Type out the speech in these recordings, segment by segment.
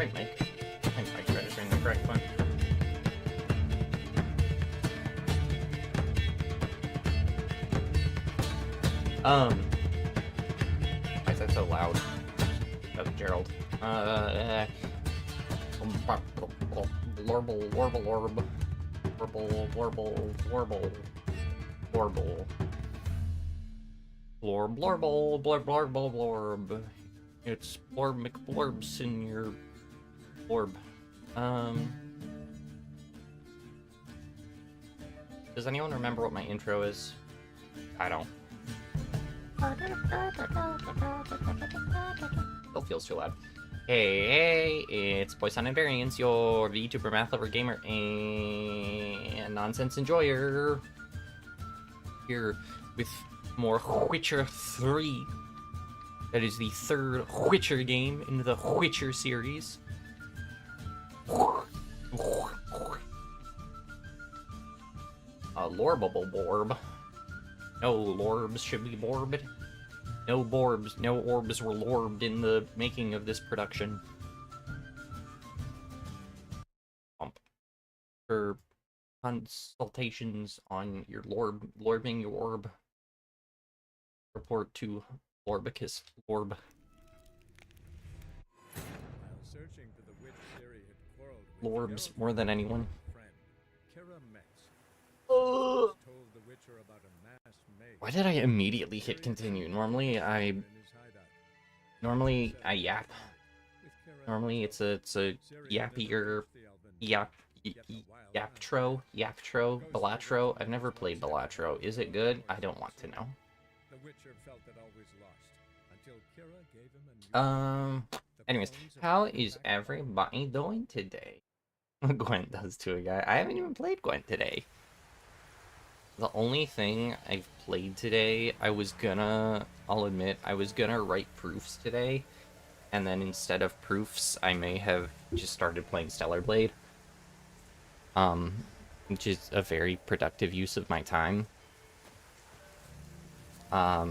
right, Mike? I think Mike's registering the correct one. Why is that so loud? That was Gerald. Lorble, warble, orb. Warble, warble, warble. Warble. Blorb, blorble, blorb, blorble, blorb. It's Blorb McBlorbs in your orb. Does anyone remember what my intro is? I don't. Still feels too loud. Hey, it's Poisson and Variance, your VTuber math lover gamer and nonsense enjoyer. Here with more Witcher 3. That is the third Witcher game in the Witcher series. Lorbable Borb. No lorbs should be borbed. No borbs, no orbs were lorbed in the making of this production. For consultations on your lorbing your orb, report to Lorbicus Lorb. Lorbs more than anyone. Why did I immediately hit continue? Normally I yap. Normally it's a yappier yaptro, Balatro. I've never played Balatro. Is it good? I don't want to know. Anyways, how is everybody doing today? Gwent does to a guy. I haven't even played Gwent today. The only thing I've played today, I'll admit, I was gonna write proofs today, and then instead of proofs, I may have just started playing Stellar Blade. Which is a very productive use of my time. I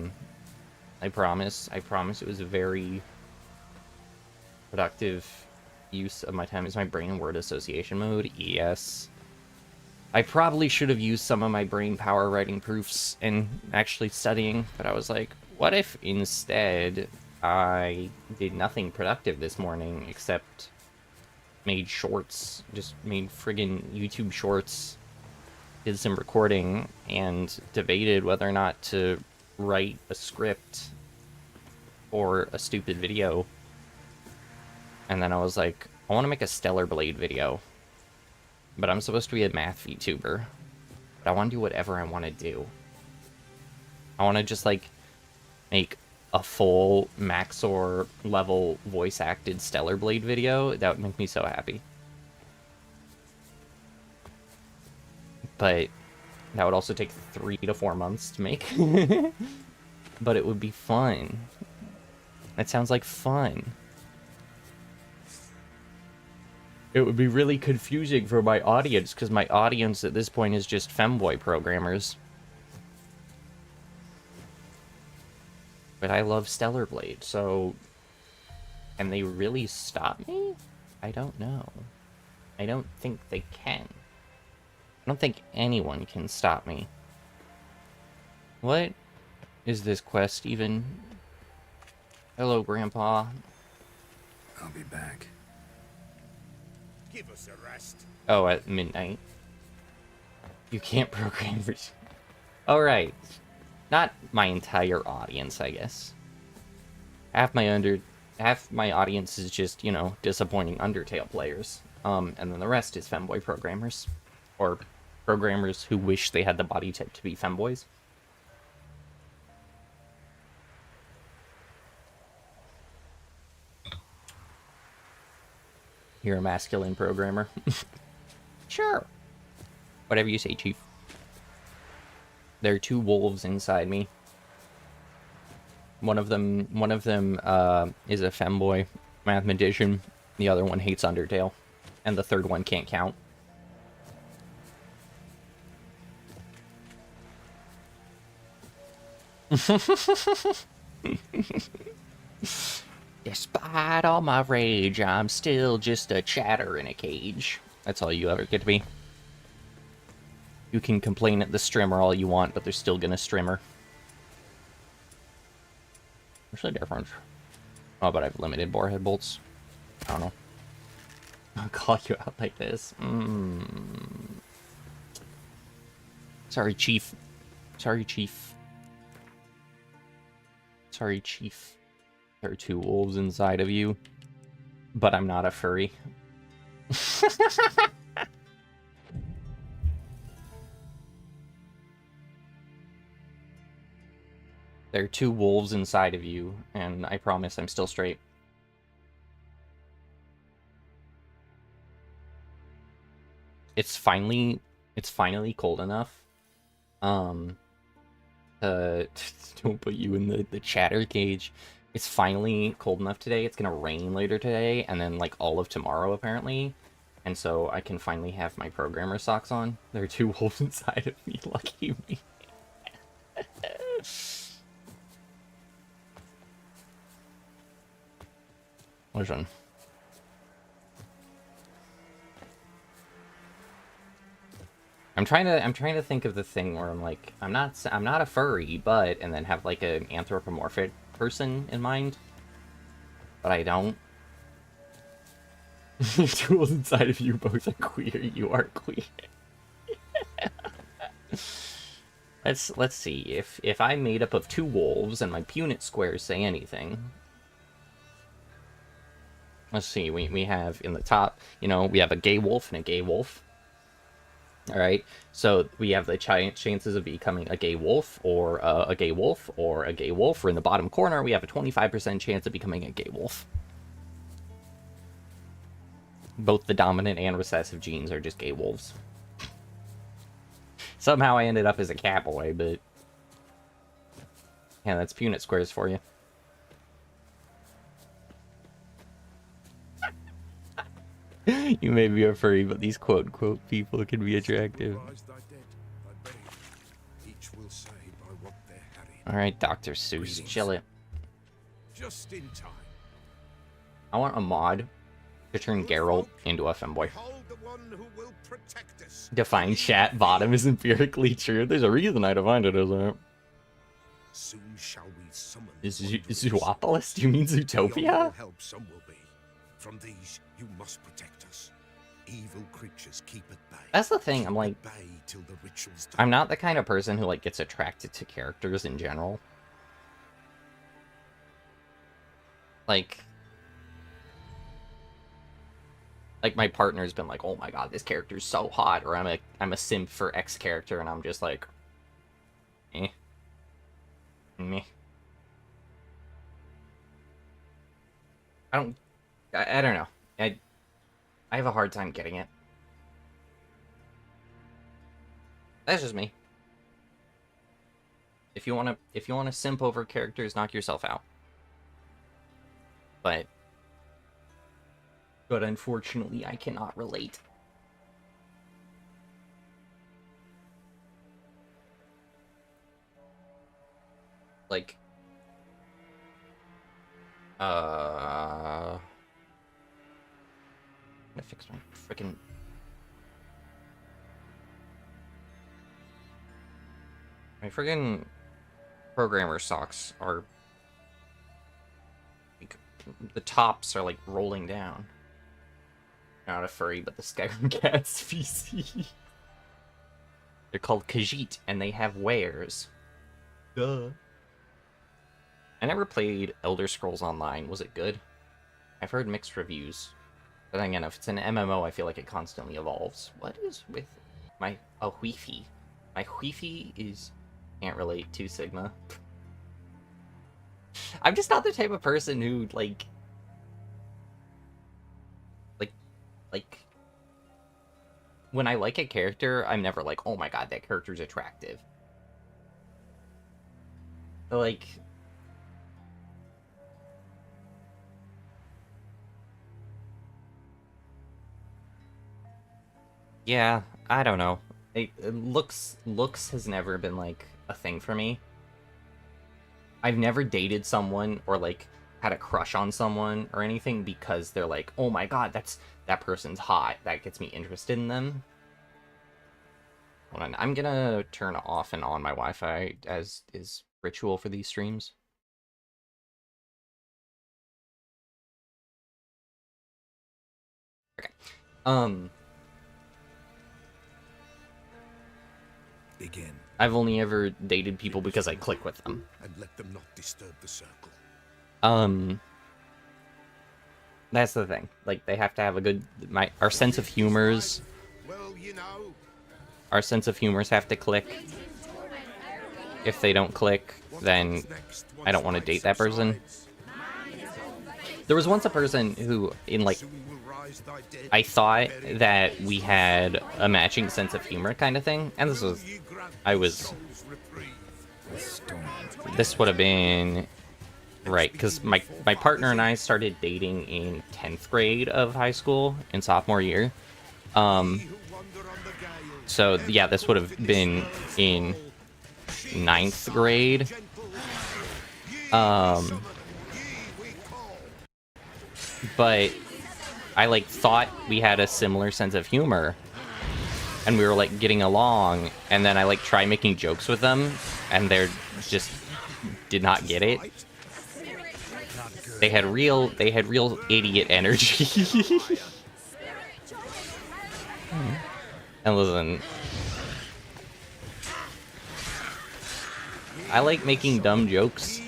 promise it was a very productive use of my time. Is my brain word association mode? Yes. I probably should have used some of my brain power writing proofs and actually studying, but I was like, what if instead I did nothing productive this morning except made shorts, just made friggin' YouTube shorts, did some recording, and debated whether or not to write a script for a stupid video. And then I was like, I want to make a Stellar Blade video. But I'm supposed to be a math VTuber. But I want to do whatever I want to do. I want to just, like, make a full Maxor level voice-acted Stellar Blade video. That would make me so happy. But that would also take 3 to 4 months to make. But it would be fun. That sounds like fun. It would be really confusing for my audience, because my audience at this point is just femboy programmers. But I love Stellar Blade, so... Can they really stop me? I don't know. I don't think they can. I don't think anyone can stop me. What is this quest even? Hello, Grandpa. I'll be back. Give us a rest. Oh, at midnight. You can't program for... Alright. Not my entire audience, I guess. Half my audience is just, you know, disappointing Undertale players. And then the rest is femboy programmers. Or programmers who wish they had the body type to be femboys. You're a masculine programmer. Sure. Whatever you say, Chief. There are 2 wolves inside me. One of them is a femboy mathematician. The other one hates Undertale. And the third one can't count. Despite all my rage, I'm still just a chatter in a cage. That's all you ever get to be. You can complain at the strimmer all you want, but they're still gonna strimmer. What's the difference? Oh, but I have limited borehead bolts. I don't know. I'll call you out like this. Sorry, Chief. Sorry, Chief. Sorry, Chief. There are 2 wolves inside of you, but I'm not a furry. There are 2 wolves inside of you, and I promise I'm still straight. It's finally cold enough. To don't put you in the chatter cage. It's finally cold enough today. It's gonna rain later today, and then like all of tomorrow apparently. And so I can finally have my programmer socks on. There are 2 wolves inside of me. Lucky me. Which one? I'm trying to think of the thing where I'm like, I'm not a furry, but, and then have like an anthropomorphic person in mind, but I don't. Tools inside of you both are queer. You are queer. Let's see if I'm made up of 2 wolves and my Punnett squares say anything. Let's see. We have in the top, you know, we have a gay wolf and a gay wolf. All right, so we have the chances of becoming a gay wolf or a gay wolf or a gay wolf. Or in the bottom corner, we have a 25% chance of becoming a gay wolf. Both the dominant and recessive genes are just gay wolves. Somehow I ended up as a cat boy, but yeah, that's Punnett squares for you. You may be a furry, but these quote-unquote people can be attractive. Alright, Dr. Seuss, chill it. Just in time. I want a mod to turn Geralt into a femboy. Define chat bottom is empirically true. There's a reason I defined it as that. Soon shall we summon Zoopolis? Do you mean Zootopia? help some will be. From these you must protect us. Evil creatures keep at bay. That's the thing, I'm like, At bay till the ritual's done. I'm not the kind of person who like gets attracted to characters in general. Like my partner's been like, oh my god, this character's so hot, or I'm a simp for X character, and I'm just like, eh. Meh. I don't know. I have a hard time getting it. That's just me. If you wanna simp over characters, knock yourself out. But unfortunately, I cannot relate. Like, I'm gonna fix my freaking. My friggin' programmer socks are like, the tops are like rolling down. Not a furry, but the Skyrim cat species. They're called Khajiit, and they have wares. Duh. I never played Elder Scrolls Online. Was it good? I've heard mixed reviews. But again, if it's an MMO, I feel like it constantly evolves. What is with my Huifi? My Huifi is... Can't relate to Sigma. I'm just not the type of person who, like, when I like a character, I'm never like, oh my god, that character's attractive. But, like, yeah, I don't know. Looks has never been, like, a thing for me. I've never dated someone or, like, had a crush on someone or anything because they're like, oh my god, that person's hot. That gets me interested in them. Hold on, I'm gonna turn off and on my Wi-Fi as is ritual for these streams. Okay. Begin. I've only ever dated people because I click with them. And let them not disturb the circle. That's the thing. Like, they have to have a good... Our sense of humors... Well, you know. Our sense of humors have to click. If they don't click, then I don't want to date that person. There was once a person who, in like... I thought that we had a matching sense of humor kind of thing. And this was... This would have been... Right, because my partner and I started dating in 10th grade of high school, in sophomore year. So, yeah, this would have been in 9th grade. But I, like, thought we had a similar sense of humor. And we were, like, getting along. And then I, like, try making jokes with them. And they're just did not get it. They had real idiot energy. And listen, I like making dumb jokes,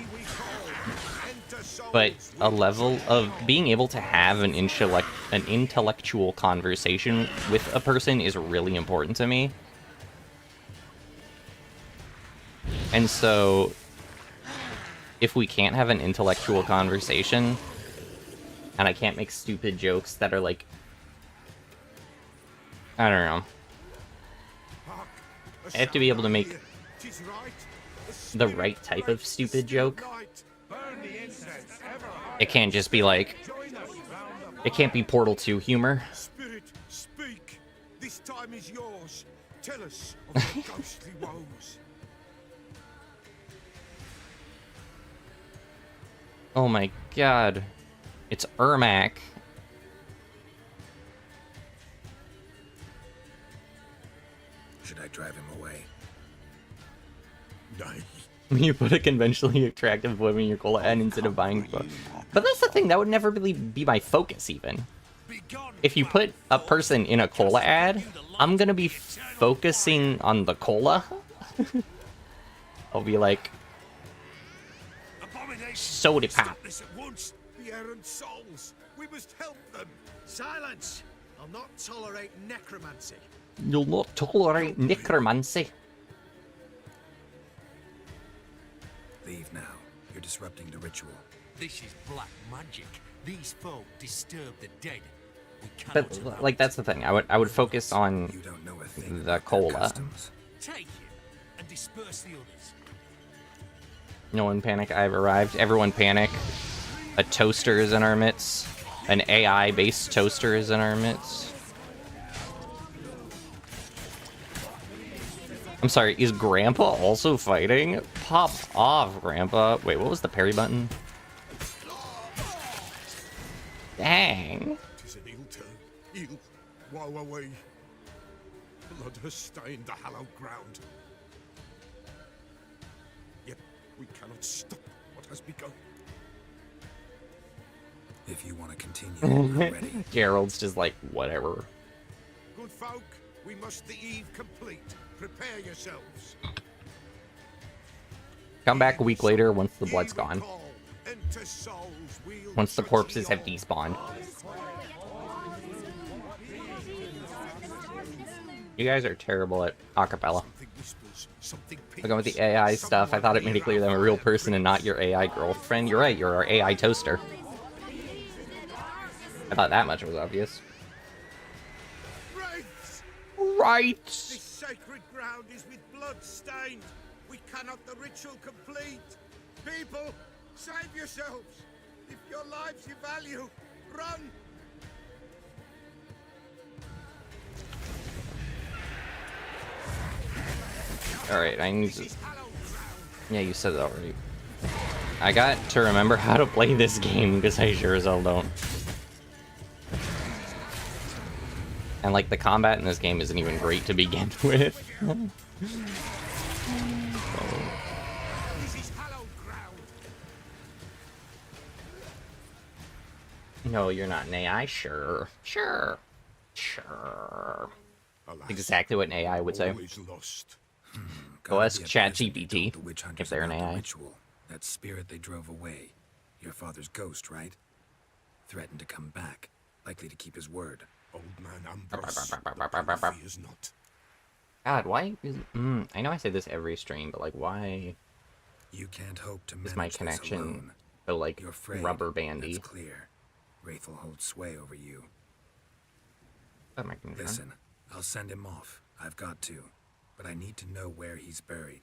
but a level of being able to have an intellectual conversation with a person is really important to me. And so, if we can't have an intellectual conversation, and I can't make stupid jokes that are like, I don't know. I have to be able to make the right type of stupid joke. It can't just be like, it can't be Portal 2 humor. Spirit, speak. This time is yours. Tell us of your ghostly woes. Oh my god. It's Ermac. Should I drive him away? Nay. You put a conventionally attractive woman in your cola ad instead of buying book. But that's the thing, that would never really be my focus, even. If you put a person in a cola ad, I'm gonna be focusing on the cola. I'll be like, soda pop. The errant souls. We must help them. Silence! I'll not tolerate necromancy. You'll not tolerate necromancy. Leave now. You're disrupting the ritual. This is black magic. These folk disturb the dead. We cannot allow But like, that's the thing. I would focus on You don't know a thing the about their cola. customs. take it and disperse the others. No one panic, I've arrived. Everyone panic. A toaster is in our midst. An AI-based toaster is in our midst. I'm sorry, is Grandpa also fighting? Pop off, Grandpa. Wait, what was the parry button? Dang. Tis an ill turn. Ill. Woe away. Blood has stained the hallowed ground. Yet we cannot stop what has begun. If you want to continue, I'm ready. Gerald's just like, whatever. Good folk, we must the eve complete. Prepare yourselves. Come back a week later once the blood's Ye we gone. call, enter souls, wield Once the such corpses have law. despawned. You guys are terrible at acapella. Something whispers, something Going with the peeps, AI stuff, I thought it made it someone clear that I'm a real person and not your AI girlfriend. You're right, you're our AI toaster. I thought that much was obvious. Wraiths! Right! This sacred ground is with blood stained. We cannot the ritual complete. People, save yourselves. If your lives you value, run. Alright, I need to... This is hallowed ground. Yeah, you said it already. I got to remember how to play this game because I sure as hell don't. And like the combat in this game isn't even great to begin with. This is hallowed ground. No, you're not an AI. Sure. Alas, Exactly what an AI would say. always lost. Go ask Gotta be a person who ChatGPT told the witch hunters if they're an about the AI. ritual. That spirit they drove away. Your father's ghost, right? Threatened to come back. Likely to keep his word. Old man Ambrose, but he is not. God, why is... I know I say this every stream, but like, why You can't hope to is manage my this connection alone. so like You're afraid. rubber That's bandy? clear. Wraith will hold sway over you. That might be fun. Listen, I'll send him off. I've got to. But I need to know where he's buried.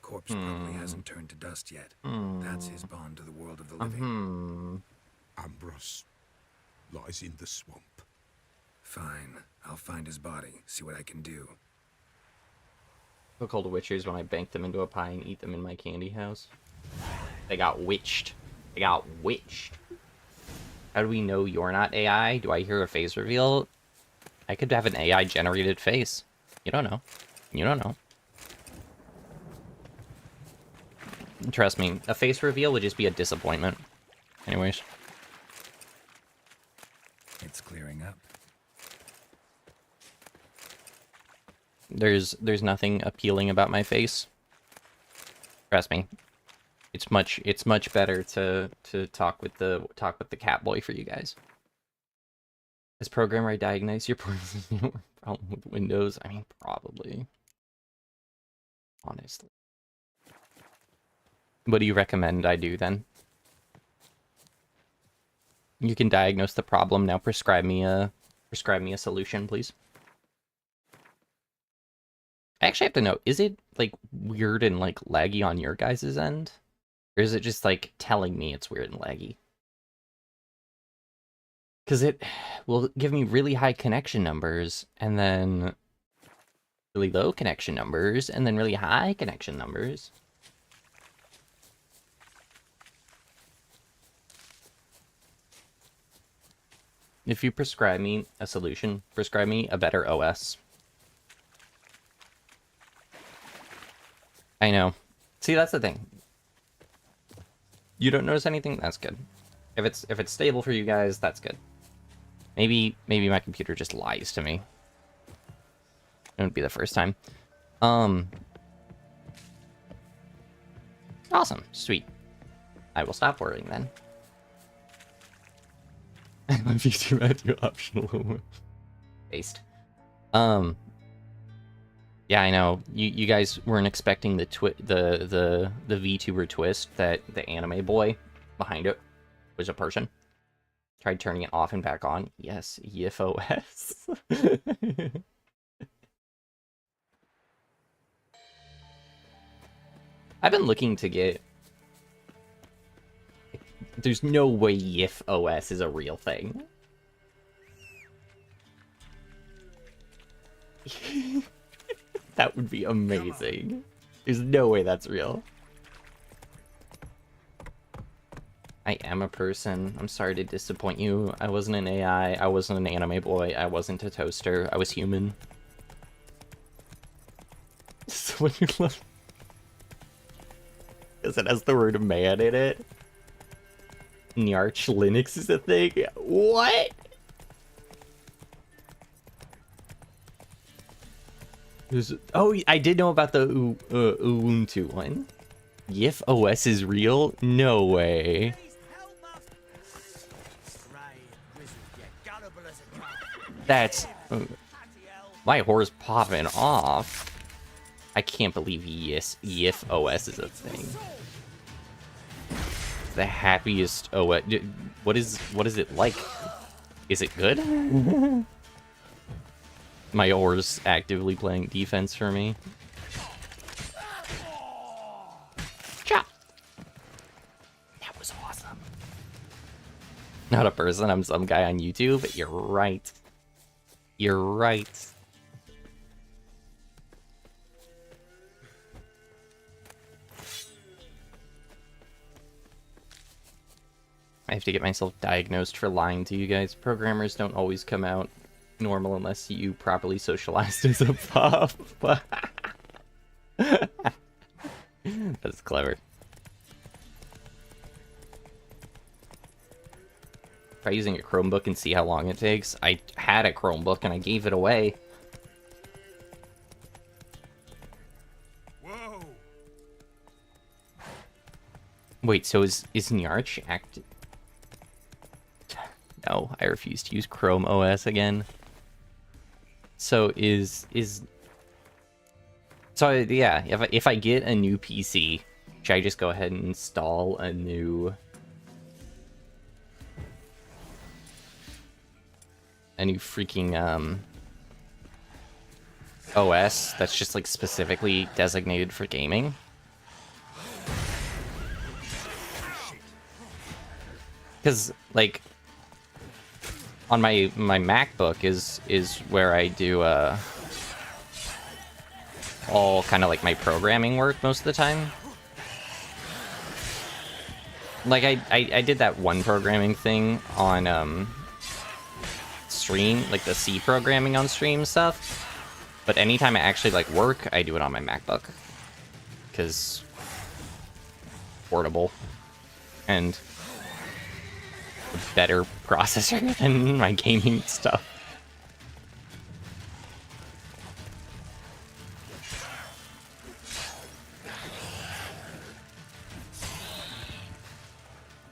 Corpse probably hasn't turned to dust yet. That's his bond to the world of the living. Ambrose lies in the swamp. Fine. I'll find his body. See what I can do. So called witchers when I bank them into a pie and eat them in my candy house. They got witched. They got witched. How do we know you're not AI? Do I hear a face reveal? I could have an AI generated face. You don't know. You don't know. Trust me, a face reveal would just be a disappointment. Anyways. It's clearing up. There's nothing appealing about my face. Trust me. It's much better to talk with the cat boy for you guys. Does programmer I diagnose your problem with Windows? I mean, probably. Honestly. What do you recommend I do then? You can diagnose the problem now. Prescribe me a solution, please. I actually have to know, is it like weird and like laggy on your guys' end? Or is it just like telling me it's weird and laggy? Because it will give me really high connection numbers and then really low connection numbers and then really high connection numbers. If you prescribe me a solution, prescribe me a better OS. I know. See, that's the thing. You don't notice anything? That's good. If it's stable for you guys, that's good. Maybe my computer just lies to me. It wouldn't be the first time. Awesome. Sweet. I will stop worrying then. VTuber had your optional based. Yeah, I know. You guys weren't expecting the VTuber twist that the anime boy behind it was a person. Tried turning it off and back on. Yes, EFOS. I've been looking to get... There's no way YIF-OS is a real thing. That would be amazing. There's no way that's real. I am a person. I'm sorry to disappoint you. I wasn't an AI. I wasn't an anime boy. I wasn't a toaster. I was human. So when you love... Because it has the word man in it. Nyarch Linux is a thing? What? Oh, I did know about the Ubuntu one. YIF OS is real? No way. That's... my horse popping off. I can't believe YIF OS is a thing. The happiest OS... What is it like? Is it good? My oar's actively playing defense for me. Chop! That was awesome. Not a person, I'm some guy on YouTube. You're right. You're right. I have to get myself diagnosed for lying to you guys. Programmers don't always come out normal unless you properly socialized as a pup. That's clever. Try using a Chromebook and see how long it takes. I had a Chromebook and I gave it away. Whoa! Wait, so is Nyarch active? No, I refuse to use Chrome OS again. So so yeah, if I get a new PC, should I just go ahead and install a new freaking OS that's just like specifically designated for gaming? Because like on my MacBook is where I do all kind of like my programming work most of the time. Like I did that one programming thing on stream, like the C programming on stream stuff. But anytime I actually like work, I do it on my MacBook. Cause portable and a better processor than my gaming stuff.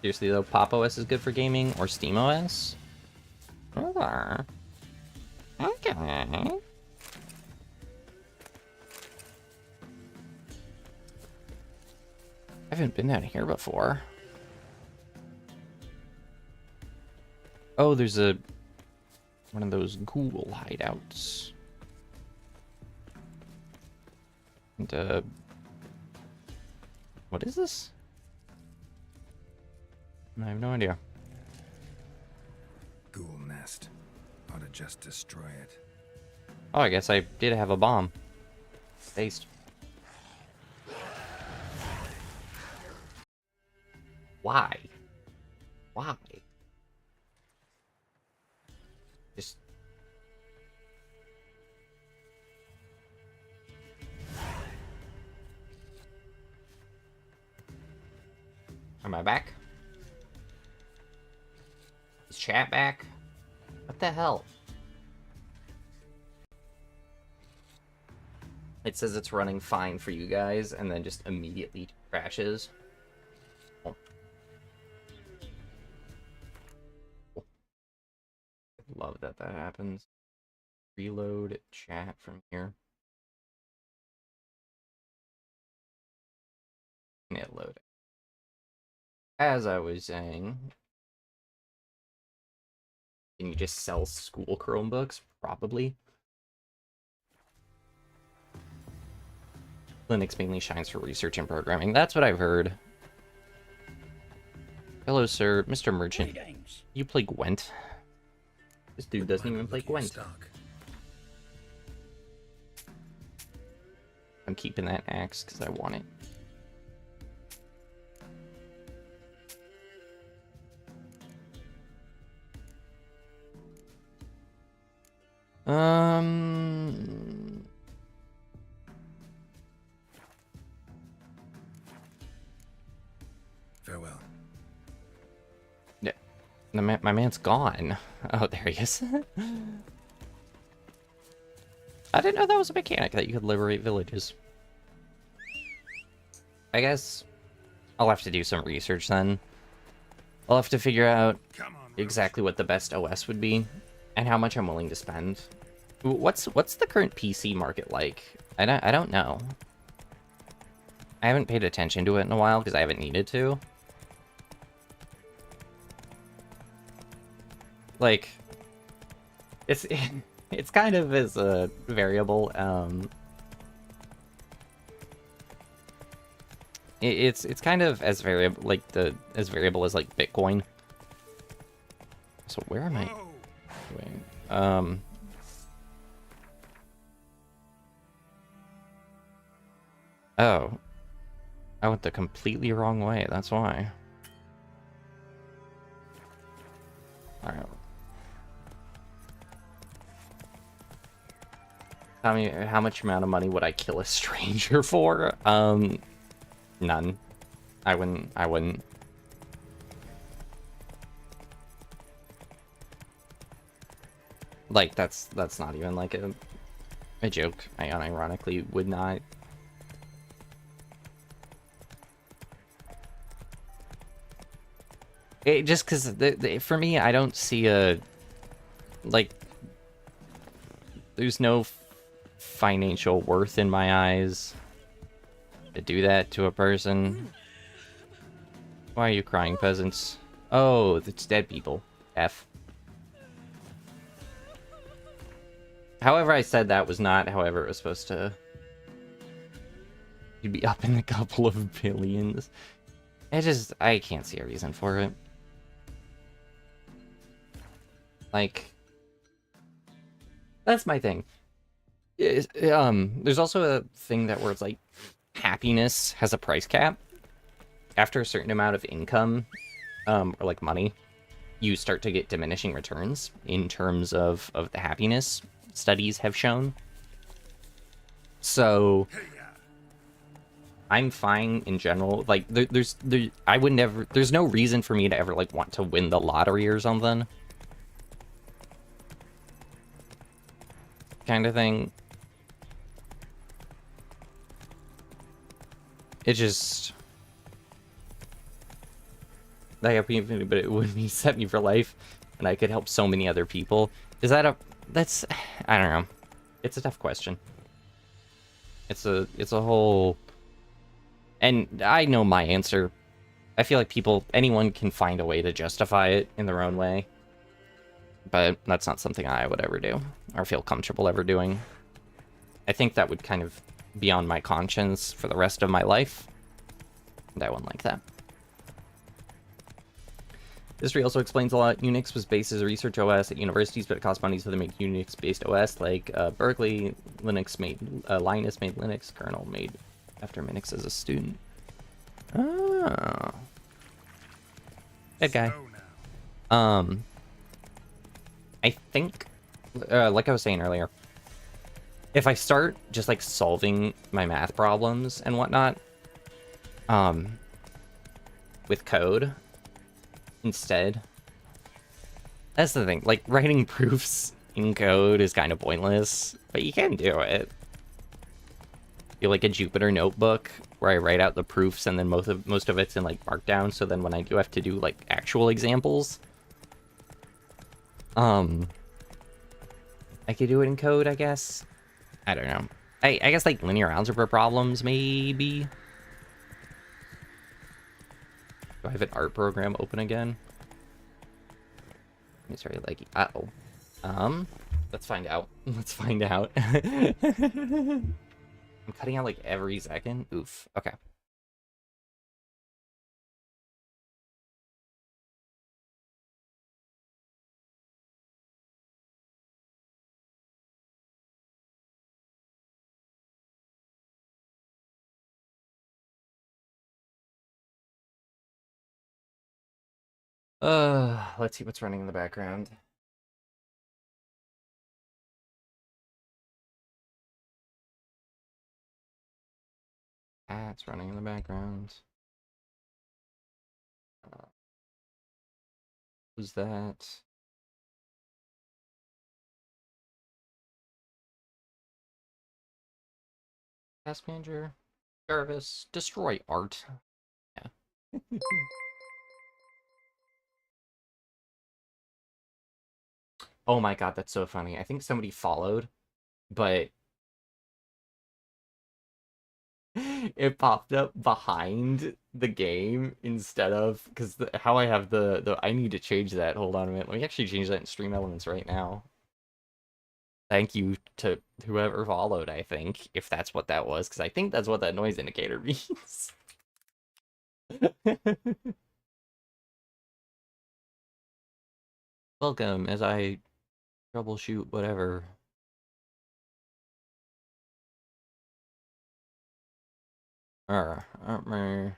Seriously though, Pop OS is good for gaming, or Steam OS? Okay. I haven't been down here before. Oh, there's one of those ghoul hideouts. And, what is this? I have no idea. Ghoul nest. Ought to just destroy it. Oh, I guess I did have a bomb. Based. Why? Why? Just... Am I back? Is chat back? What the hell? It says it's running fine for you guys, and then just immediately crashes. Oh. Love that happens. Reload chat from here. And it loaded. As I was saying, can you just sell school Chromebooks? Probably. Linux mainly shines for research and programming. That's what I've heard. Hello, sir. Mr. Merchant. You play Gwent? This dude doesn't even play Gwent. I'm keeping that axe because I want it. Farewell. Yeah, my man's gone. Oh, there he is. I didn't know that was a mechanic that you could liberate villages. I guess I'll have to do some research then. I'll have to figure out exactly what the best OS would be and how much I'm willing to spend. What's the current PC market like? I don't know. I haven't paid attention to it in a while because I haven't needed to. Like, it's kind of as a variable. It's kind of as variable as variable as like Bitcoin. So where am I going? Oh, I went the completely wrong way. That's why. Alright. I mean, how much amount of money would I kill a stranger for? None. I wouldn't. Like, that's not even like a joke. I unironically would not. It just because for me, I don't see a like. There's no financial worth in my eyes to do that to a person. Why are you crying, peasants? Oh, it's dead people. F. However I said that was not however it was supposed to. You'd be up in a couple of billions. I can't see a reason for it. Like, that's my thing. There's also a thing that where it's like, happiness has a price cap. After a certain amount of income, or like money, you start to get diminishing returns in terms of the happiness studies have shown. So I'm fine in general. Like there's no reason for me to ever like want to win the lottery or something. Kind of thing. It just but it would be set me for life, and I could help so many other people. Is that that's I don't know. It's a tough question. It's a whole, and I know my answer. I feel like anyone can find a way to justify it in their own way, but that's not something I would ever do or feel comfortable ever doing. I think that would kind of be on my conscience for the rest of my life, and I wouldn't like that. History also explains a lot. Unix was based as a research OS at universities, but it cost money, so they make Unix-based OS. Like Berkeley, Linux made Linus made Linux kernel made after Minix as a student. Oh, good guy. I think, like I was saying earlier, if I start just like solving my math problems and whatnot, with code. Instead, that's the thing, like writing proofs in code is kind of pointless, but you can do it. You like a Jupyter notebook where I write out the proofs and then most of it's in like Markdown, so then when I do have to do like actual examples, I could do it in code, I guess. I don't know. I guess like linear algebra problems, maybe. Do I have an art program open again? It's very laggy. Uh-oh. Let's find out. Let's find out. I'm cutting out like every second. Oof. Okay. Let's see what's running in the background. It's running in the background. Who's that? Task manager. Jarvis. Destroy art. Yeah. Oh my god, that's so funny. I think somebody followed, but it popped up behind the game instead of, because how I have the I need to change that. Hold on a minute. Let me actually change that in Stream Elements right now. Thank you to whoever followed, I think, if that's what that was, because I think that's what that noise indicator means. Welcome as I troubleshoot whatever. Armor.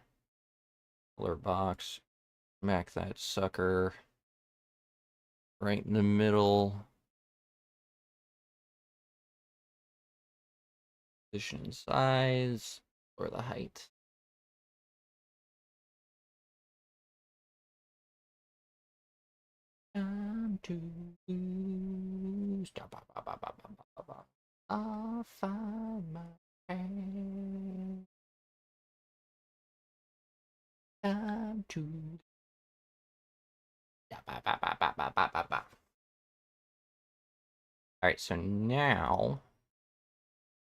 Color box. Mac that sucker. right in the middle. Position and size, or the height. Time to lose. I'll find my hand. Time to. Alright, so now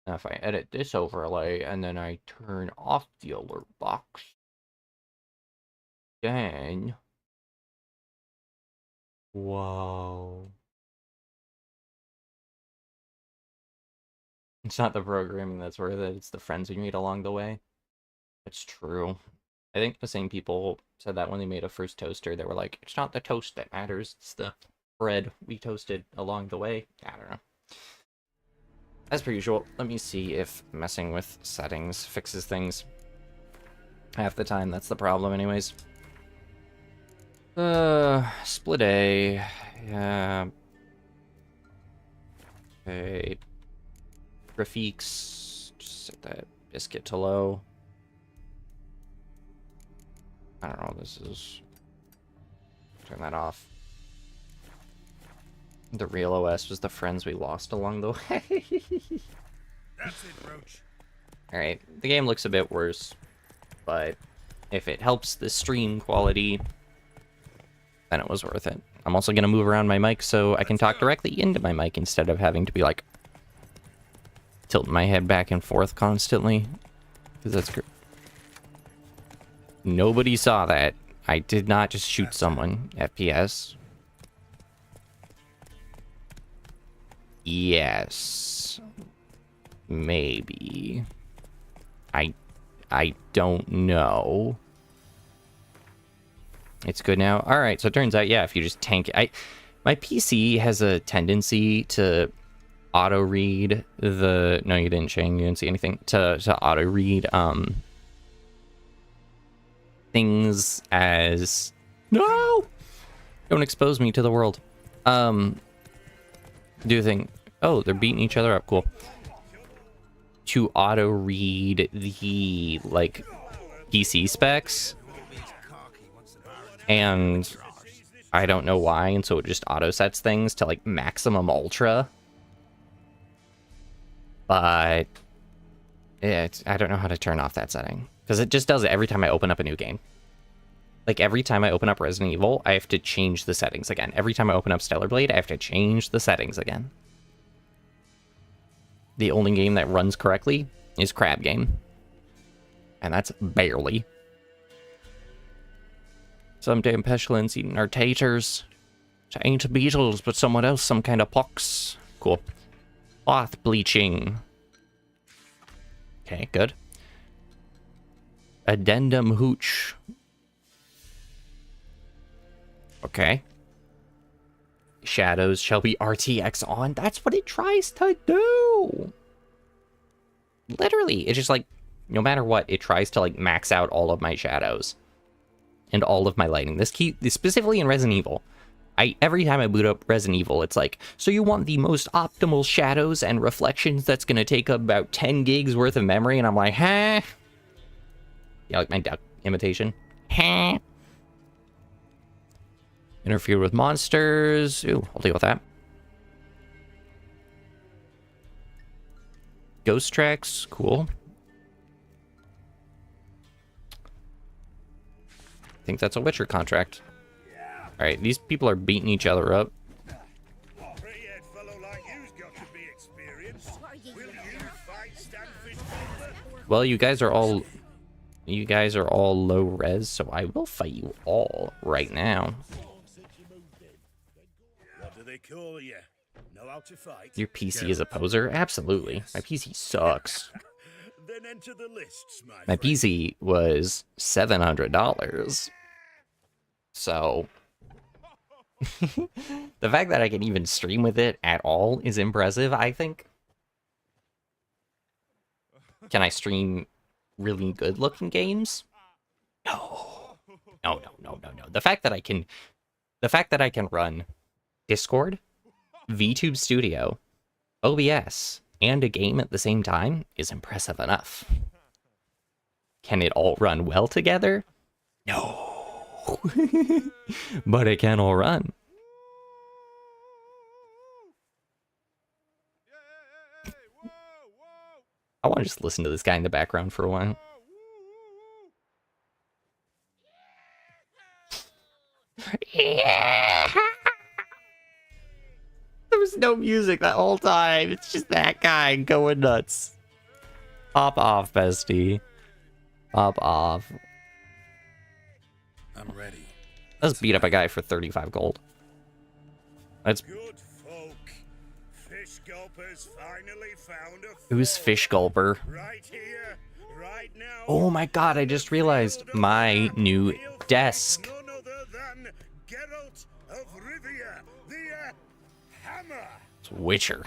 if I edit this overlay and then I turn off the alert box, then. Whoa. It's not the programming that's worth it, it's the friends we made along the way. It's true. I think the same people said that when they made a first toaster. They were like, it's not the toast that matters, it's the bread we toasted along the way. I don't know. As per usual, let me see if messing with settings fixes things. Half the time, that's the problem anyways. Split A. Yeah. Okay. Graphics. Just set that biscuit to low. I don't know, this is... Turn that off. The real OS was the friends we lost along the way. That's it, Roach. Alright, the game looks a bit worse, but if it helps the stream quality, then it was worth it. I'm also going to move around my mic so I can talk directly into my mic instead of having to be like tilting my head back and forth constantly, because that's great. Nobody saw that. I did not just shoot someone. FPS. Yes. Maybe. I don't know. It's good now. All right, so it turns out, yeah, if you just tank it, my PC has a tendency to auto read the. No, you didn't, Shane. You didn't see anything. To auto read things as no. Don't expose me to the world. Do you think? Oh, they're beating each other up. Cool. To auto read the like PC specs, and I don't know why, and so it just auto sets things to like maximum ultra. But I don't know how to turn off that setting because it just does it every time I open up a new game. Like every time I open up Resident Evil, I have to change the settings again. Every time I open up Stellar Blade, I have to change the settings again. The only game that runs correctly is Crab Game. And that's barely. Some damn pestilence eating our taters. It ain't beetles, but someone else, some kind of pox. Cool. Cloth bleaching. Okay, good. Addendum hooch. Okay. Shadows shall be RTX on. That's what it tries to do. Literally, it's just like, no matter what, it tries to like max out all of my shadows and all of my lighting. This specifically in Resident Evil. Every time I boot up Resident Evil, it's like, so you want the most optimal shadows and reflections that's gonna take up about 10 gigs worth of memory, and I'm like, huh? Yeah, like my duck imitation. Huh? Interfere with monsters. Ooh, I'll deal with that. Ghost tracks, cool. I think that's a Witcher contract. Alright, these people are beating each other up. Well, you guys are all low res, so I will fight you all right now. What do they call you? Know how to fight? Your PC is a poser? Absolutely. My PC sucks. Then enter the lists, my PC was $700. So the fact that I can even stream with it at all is impressive, I think. Can I stream really good looking games? No. No. The fact that I can run Discord, VTube Studio, OBS, and a game at the same time is impressive enough. Can it all run well together? No. But it can all run. I want to just listen to this guy in the background for a while. Yeah. There was no music that whole time. It's just that guy going nuts. Pop off, bestie. Pop off. I'm ready. Let's beat up a guy for 35 gold. Let's. Good folk. Fish gulpers finally found a Who's Fish Gulper? right here, right now. Oh my god, I just realized my new desk. None other than Geralt of Rivia, the Hammer. It's Witcher.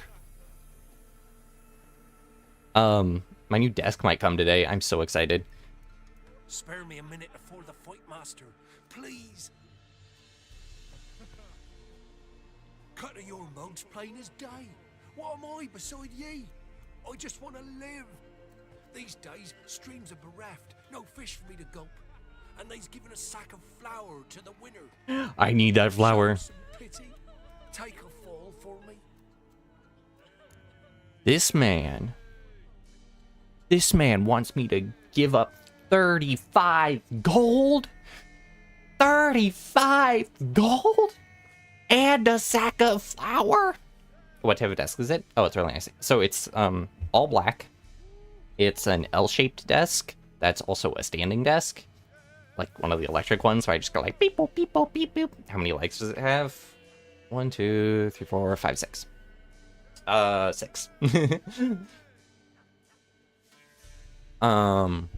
My new desk might come today. I'm so excited. Spare me a minute before the fight, master. Please. Cut of your modes plain as day. What am I beside ye? I just want to live. These days, streams are bereft. No fish for me to gulp. And they's given a sack of flour to the winner. I need that flour. Show some pity. Take a fall for me. This man wants me to give up 35 gold? 35 gold? And a sack of flour? What type of desk is it? Oh, it's really nice. So it's all black. It's an L-shaped desk. That's also a standing desk. Like one of the electric ones. So I just go like beep boop, beep boop, beep boop. How many legs does it have? 1, 2, 3, 4, 5, 6. 6. I'm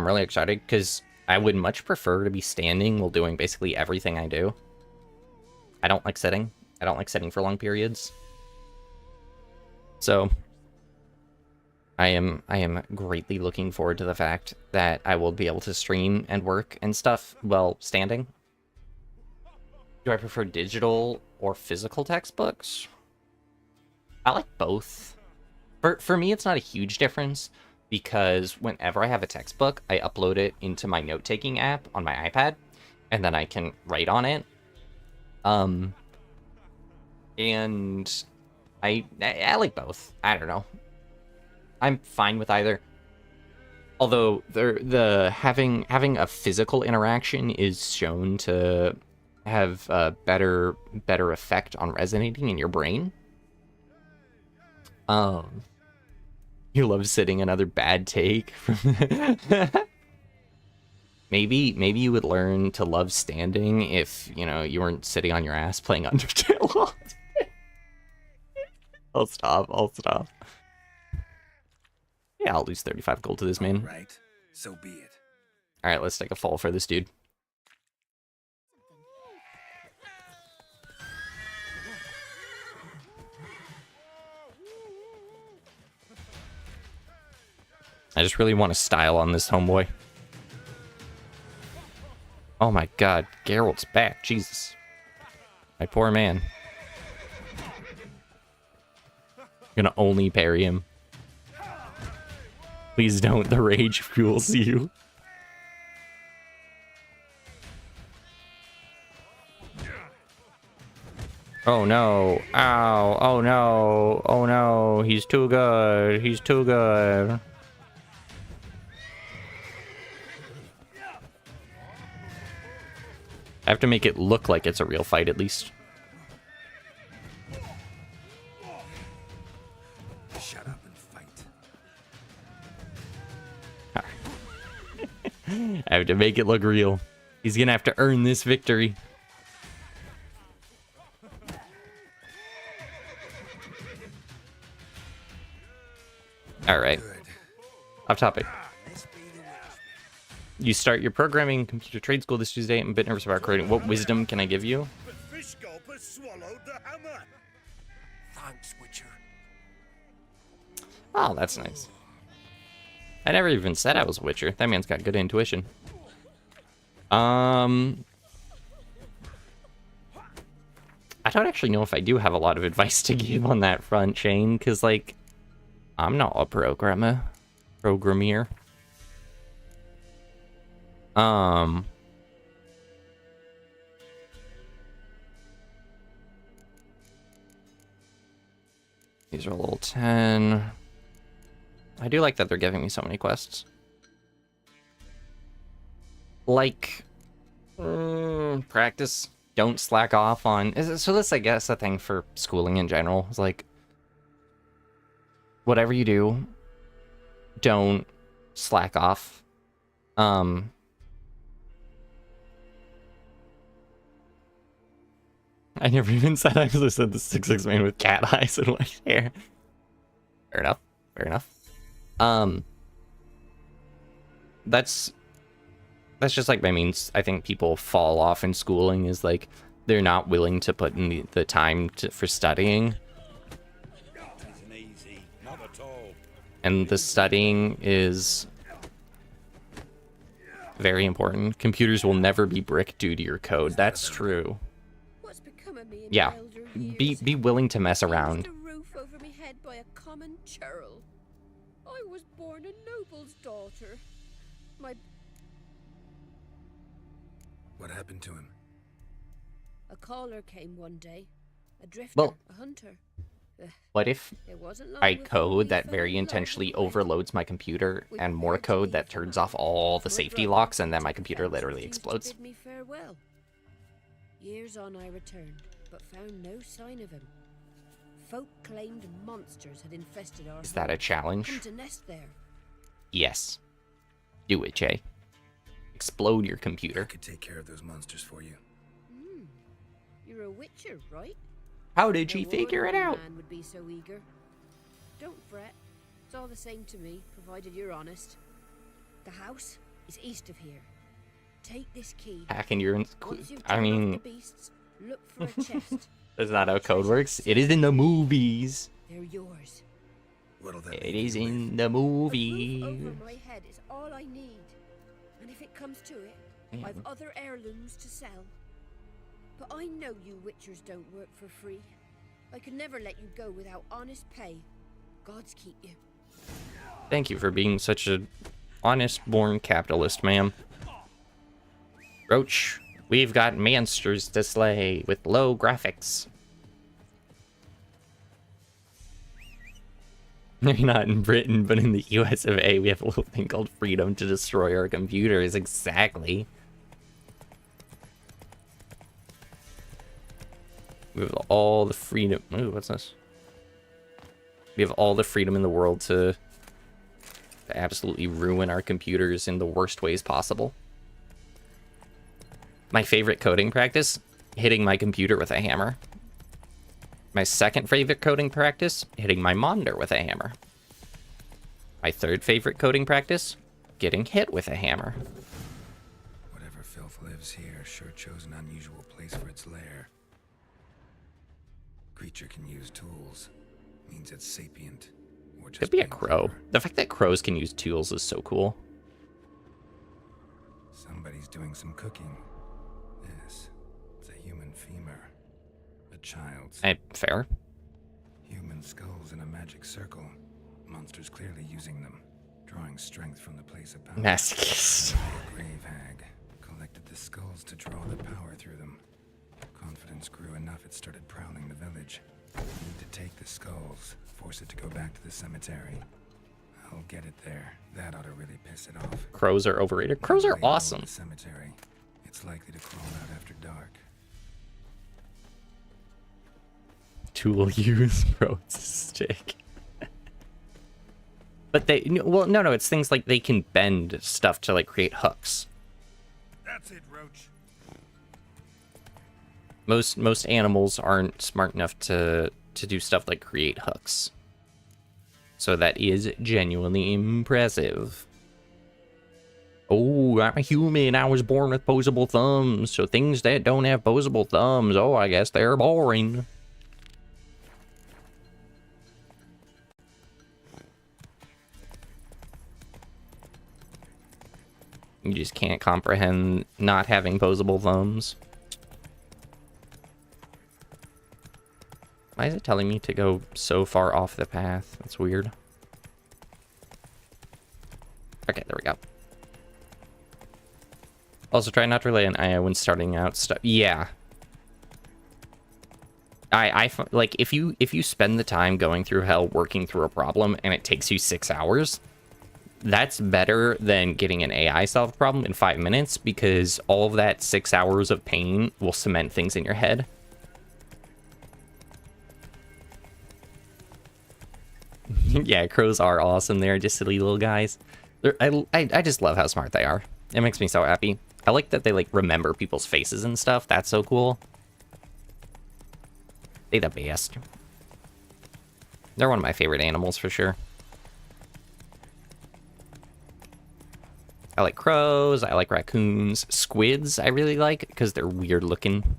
really excited because I would much prefer to be standing while doing basically everything I do. I don't like sitting. I don't like sitting for long periods. So I am greatly looking forward to the fact that I will be able to stream and work and stuff while standing. Do I prefer digital or physical textbooks? I like both. For me, it's not a huge difference because whenever I have a textbook, I upload it into my note-taking app on my iPad, and then I can write on it. And I like both. I don't know. I'm fine with either. Although the having a physical interaction is shown to have a better effect on resonating in your brain. You love sitting, another bad take from maybe you would learn to love standing if, you know, you weren't sitting on your ass playing Undertale all day. I'll stop. Yeah, I'll lose 35 gold to this man. Right, so be it. Alright, let's take a fall for this dude. I just really want to style on this homeboy. Oh my god, Geralt's back, Jesus. My poor man. I'm gonna only parry him. Please don't, the rage fuels you. Oh no, ow, oh no, oh no, he's too good, he's too good. I have to make it look like it's a real fight, at least. Shut up and fight. I have to make it look real. He's gonna have to earn this victory. Alright. Off topic. You start your programming computer trade school this Tuesday. I'm a bit nervous about creating. What wisdom can I give you? The fish gulper swallowed the hammer. Thanks, Witcher. Oh, that's nice. I never even said I was a Witcher. That man's got good intuition. I don't actually know if I do have a lot of advice to give on that front, Shane, because, like, I'm not a programmer. These are level 10. I do like that they're giving me so many quests. Like, practice. Don't slack off on... So this, I guess, a thing for schooling in general. It's like, whatever you do, don't slack off. I never even said I was said the 6'6" man with cat eyes and white hair. Fair enough. Fair enough. That's just like, I mean, I think people fall off in schooling is like they're not willing to put in the time for studying. And the studying is very important. Computers will never be brick due to your code. That's true. What's become of me in Yeah. my elder years? Be willing to mess I around. lost a roof over me head by a common churl. I was born a noble's daughter. My What happened to him? a caller came one day, a drifter, Well- a hunter. What if It wasn't long I before we code that fell very in love intentionally and wed. overloads my computer and more code that turns off all the safety locks and then my computer literally explodes? Bid me farewell. Years on I returned, but found no sign of him. Folk claimed monsters had infested our Is that a home. Come challenge? to nest there. Yes. Do it, Jay. Explode your I computer. could take care of those monsters for you. You're a witcher, right? How did No she figure it ordinary out? man would be so eager. Don't fret. It's all the same to me, provided you're honest. The house is east of here. Take this key. Hacking your... Once you've I turned off mean, the beasts, look for a chest. that's not how code works. It is in the movies. They're yours. What'll that It leave is you with? in the A movie. roof over my head is all I need. And if it comes to it, I've other heirlooms to sell. But I know you witchers don't work for free. I could never let you go without honest pay. Gods keep you. Thank you for being such a honest-born capitalist, ma'am. Roach, we've got monsters to slay with low graphics. Maybe not in Britain, but in the US of A, we have a little thing called freedom to destroy our computers. Exactly. We have all the freedom. Ooh, what's this? We have all the freedom in the world to absolutely ruin our computers in the worst ways possible. My favorite coding practice, hitting my computer with a hammer. My second favorite coding practice, hitting my monitor with a hammer. My third favorite coding practice, getting hit with a hammer. Whatever filth lives here sure chose an unusual place for its lair. Creature can use tools. Means it's sapient. Or just Could be a plain crow. clever. The fact that crows can use tools is so cool. Somebody's doing some cooking. Yes, it's a human femur. A child's. Fair. Human skulls in a magic circle. Monsters clearly using them. Drawing strength from the place of power. Masochist. A grave hag collected the skulls to draw the power through them. Confidence grew enough it started prowling the village. Need to take the skulls, force it to go back to the cemetery. I'll get it there. That ought to really piss it off. Crows are overrated. Crows are Lay low in awesome. the cemetery. It's likely to crawl out after dark. Tool use, bro. It's a stick. But they, well, no, it's things like they can bend stuff to like create hooks. That's it, Roach. Most animals aren't smart enough to do stuff like create hooks. So that is genuinely impressive. Oh, I'm a human. I was born with opposable thumbs. So things that don't have opposable thumbs, oh, I guess they're boring. You just can't comprehend not having opposable thumbs. Why is it telling me to go so far off the path? That's weird. Okay, there we go. Also, try not to rely on AI when starting out stuff. Yeah. Like, if you spend the time going through hell working through a problem and it takes you 6 hours, that's better than getting an AI solved problem in 5 minutes, because all of that 6 hours of pain will cement things in your head. Yeah, crows are awesome. They're just silly little guys. I just love how smart they are. It makes me so happy. I like that they, like, remember people's faces and stuff. That's so cool. They the best. They're one of my favorite animals for sure. I like crows. I like raccoons. Squids I really like because they're weird looking.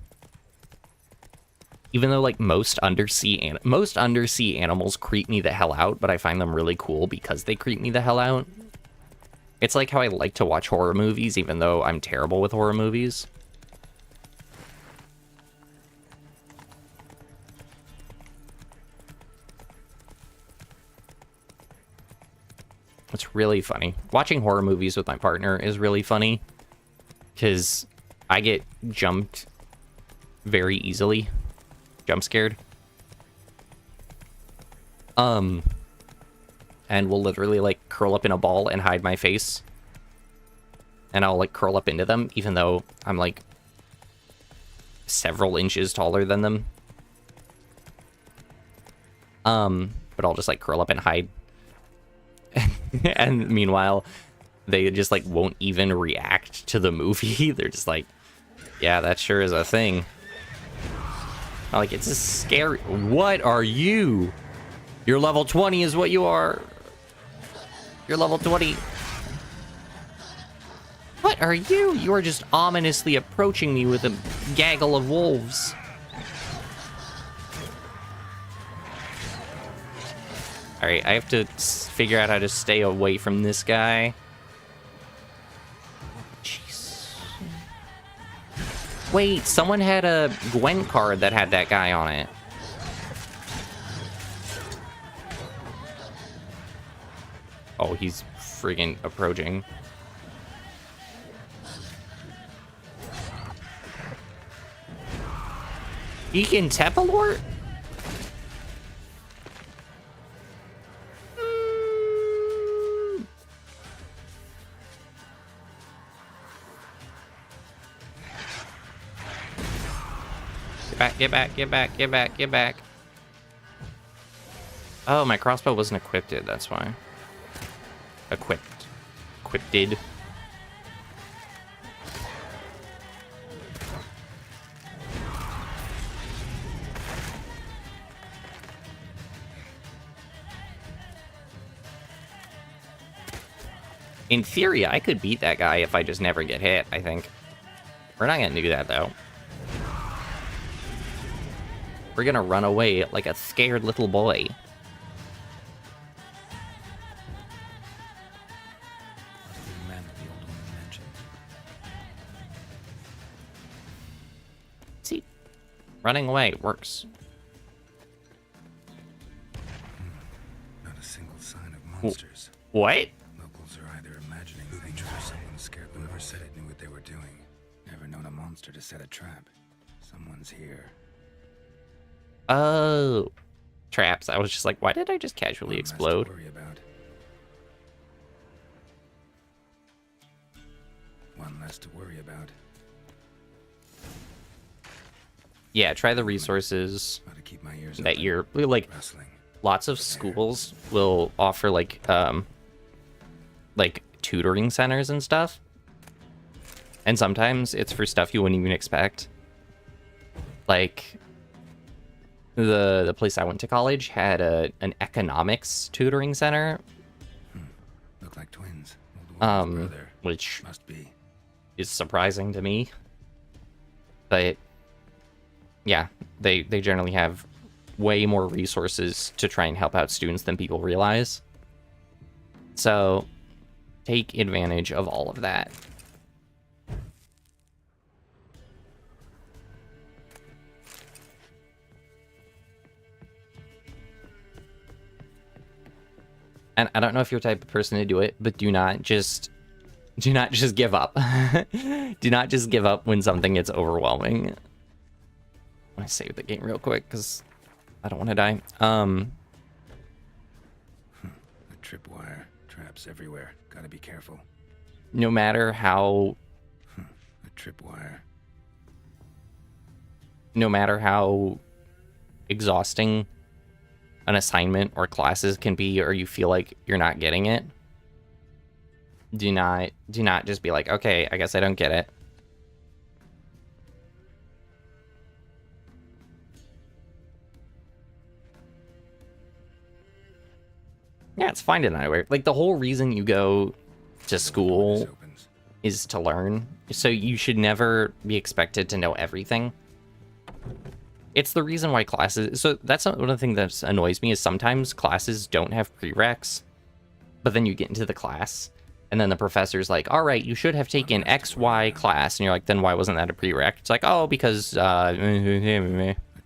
Even though, like, most undersea animals creep me the hell out, but I find them really cool because they creep me the hell out. It's like how I like to watch horror movies, even though I'm terrible with horror movies. It's really funny. Watching horror movies with my partner is really funny, because I get jumped very easily. Jump scared. And will literally, like, curl up in a ball and hide my face. And I'll, like, curl up into them, even though I'm, like, several inches taller than them. But I'll just, like, curl up and hide. And meanwhile, they just, like, won't even react to the movie. They're just like, yeah, that sure is a thing. Like, it's just scary. What are you? You're level 20 is what you are. You're level 20. What are you? You are just ominously approaching me with a gaggle of wolves. Alright, I have to figure out how to stay away from this guy. Jeez. Wait, someone had a Gwent card that had that guy on it. Oh, he's friggin' approaching. He can teleport? Get back, get back, get back, get back. Oh, my crossbow wasn't equipped, that's why. Equipped. Equipped. In theory, I could beat that guy if I just never get hit, I think. We're not gonna do that, though. We're gonna run away like a scared little boy. See, running away works. Not a single sign of monsters. What? Locals are either imagining they drew someone scared. Whoever said it knew what they were doing. Never known a monster to set a trap. Someone's here. Oh, traps. I was just like, why did I just casually explode? One less to worry about. Yeah, try the resources Keep my ears that open. you're like. Wrestling. Lots of schools will offer like tutoring centers and stuff, and sometimes it's for stuff you wouldn't even expect. Like the place I went to college had an economics tutoring center. Look like twins. Brother. Which Must be. is surprising to me. But yeah, they generally have way more resources to try and help out students than people realize. So take advantage of all of that. And I don't know if you're the type of person to do it, but do not just give up. Do not just give up when something gets overwhelming. I save the game real quick because I don't want to die. A tripwire. Traps everywhere. Gotta be careful. No matter how A tripwire. no matter how exhausting an assignment or classes can be, or you feel like you're not getting it, do not just be like, okay, I guess I don't get it. Yeah, it's fine to not work. Like, the whole reason you go to school Opens. is to learn, so you should never be expected to know everything. It's the reason why classes... So that's one of the things that annoys me, is sometimes classes don't have prereqs, but then you get into the class, and then the professor's like, all right, you should have taken XY class, and you're like, then why wasn't that a prereq? It's like, oh, because... A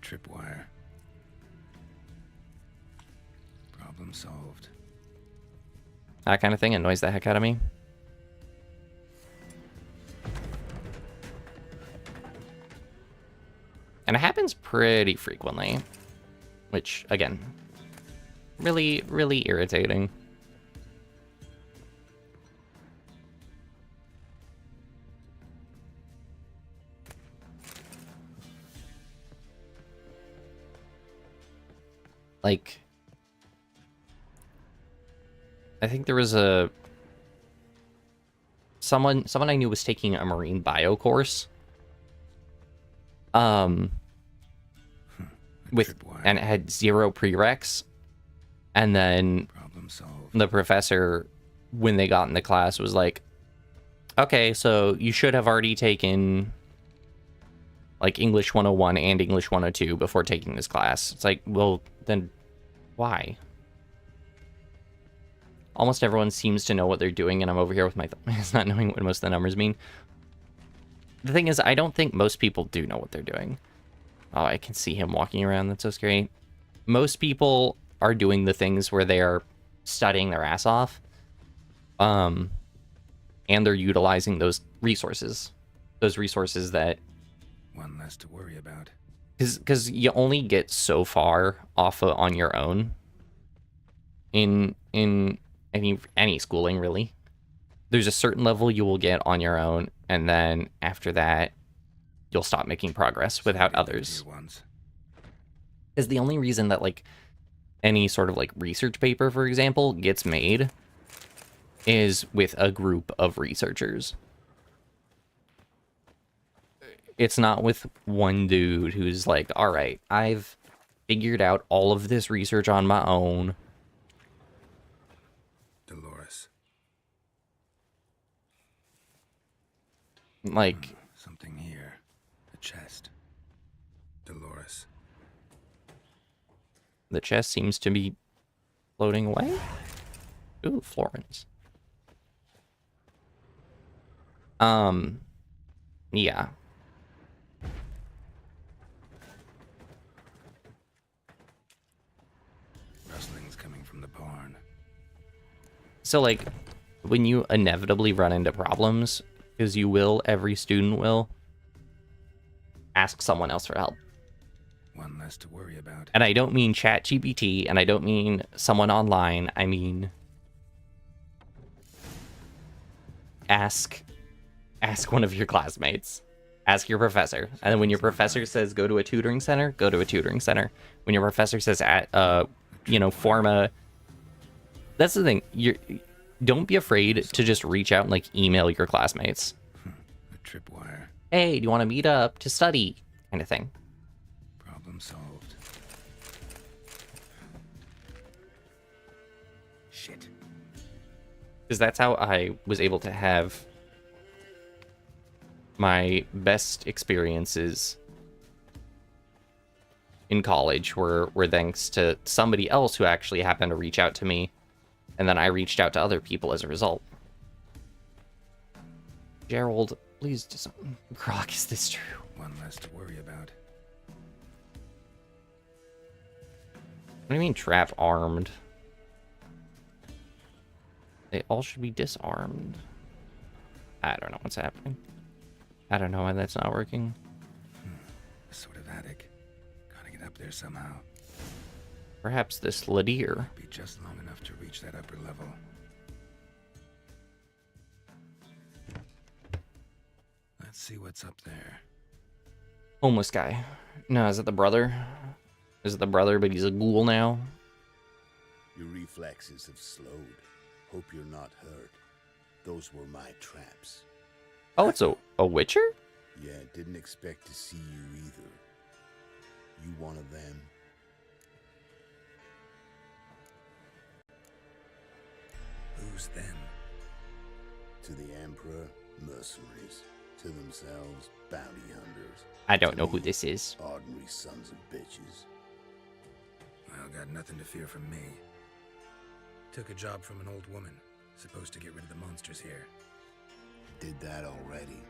tripwire. Problem solved. that kind of thing annoys the heck out of me. And it happens pretty frequently, which, again, really, really irritating. Like, I think there was someone I knew was taking a marine bio course. With and it had 0 prereqs, and then Problem solved. the professor, when they got in the class, was like, okay, so you should have already taken like English 101 and English 102 before taking this class. It's like, well, then why? Almost everyone seems to know what they're doing, and I'm over here with my thumbs not knowing what most of the numbers mean. The thing is, I don't think most people do know what they're doing. Oh, I can see him walking around. That's so scary. Most people are doing the things where they are studying their ass off. And they're utilizing those resources. Those resources that... One less to worry about. Because you only get so far on your own. In any schooling, really. There's a certain level you will get on your own, and then after that, you'll stop making progress without others. Is the only reason that, like, any sort of, like, research paper, for example, gets made is with a group of researchers. It's not with one dude who's like, all right, I've figured out all of this research on my own. Dolores. Like... Something here. A chest. Dolores. The chest seems to be floating away. Ooh, Florence. Yeah. Rustling's coming from the barn. So, like, when you inevitably run into problems, because you will, every student will, ask someone else for help. One less to worry about. And I don't mean ChatGPT, and I don't mean someone online. I mean, ask one of your classmates. Ask your professor. And then when your professor says go to a tutoring center, go to a tutoring center. When your professor says form a... That's the thing. Don't be afraid to just reach out and, like, email your classmates. A tripwire. Hey, do you want to meet up to study? Kind of thing. Problem solved. Shit. Because that's how I was able to have my best experiences in college were thanks to somebody else who actually happened to reach out to me, and then I reached out to other people as a result. Gerald, please do something. Grok, is this true? One less to worry about. What do you mean trap armed? They all should be disarmed. I don't know what's happening. I don't know why that's not working. A sort of attic. Gotta get up there somehow. Perhaps this Ladir. Be just long enough to reach that upper level. Let's see what's up there. Homeless guy. No, is it the brother? Is it the brother, but he's a ghoul now? Your reflexes have slowed. Hope you're not hurt. Those were my traps. Oh, it's a witcher? Yeah, didn't expect to see you either. You one of them? Who's them? To the Emperor, mercenaries. To themselves, bounty hunters. I don't To know who me, this is. Ordinary sons of bitches. Well, got nothing to fear from me. Took a job from an old woman. Supposed to get rid of the monsters here. Did that already.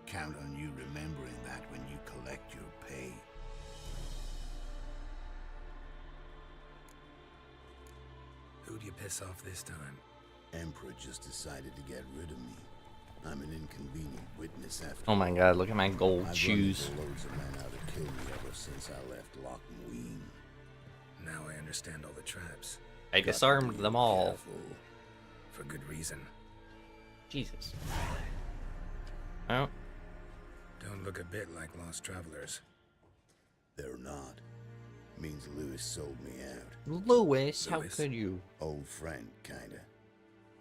Count on you remembering that when you collect your pay. Who'd you piss off this time? Emperor just decided to get rid of me. I'm an inconvenient witness after Oh my god, look at my gold I've shoes. run into loads of men out to kill me ever since I left Loch Ween. Now I understand all the traps. I disarmed them all. Careful. For good reason. Jesus. Oh, Don't look a bit like lost travelers. They're not. Means Lewis sold me out. Lewis, how Lewis. could you? Old friend, kinda.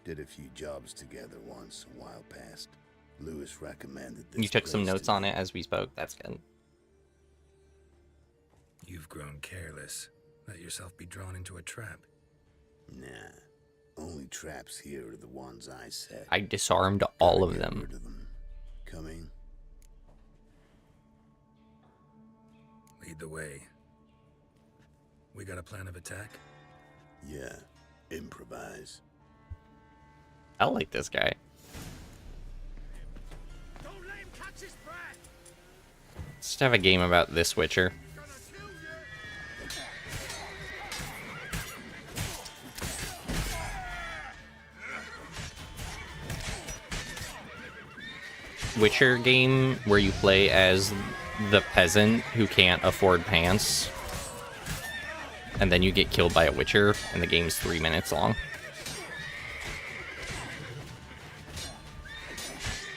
Did a few jobs together once, a while past. Lewis recommended this You took some place notes to on me. it as we spoke. That's good. You've grown careless. Let yourself be drawn into a trap. Nah. Only traps here are the ones I set. I disarmed all Gotta of get them. rid of them. Coming? Lead the way. We got a plan of attack? Yeah. Improvise. I like this guy. Don't let him catch his breath! Let's have a game about this Witcher. Gonna kill you! Witcher game where you play as the peasant who can't afford pants. And then you get killed by a Witcher, and the game's 3 minutes long.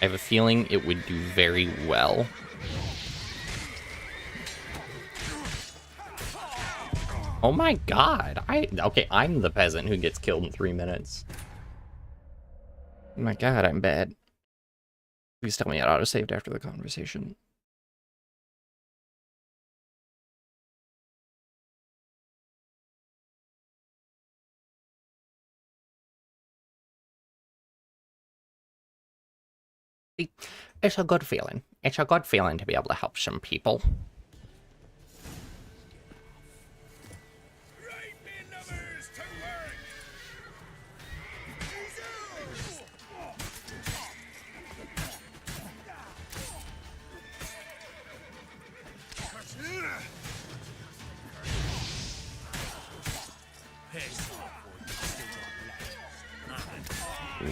I have a feeling it would do very well. Oh my god! Okay, I'm the peasant who gets killed in 3 minutes. Oh my god, I'm bad. Please tell me I auto-saved after the conversation. It's a good feeling. It's a good feeling to be able to help some people. Right, me numbers to work!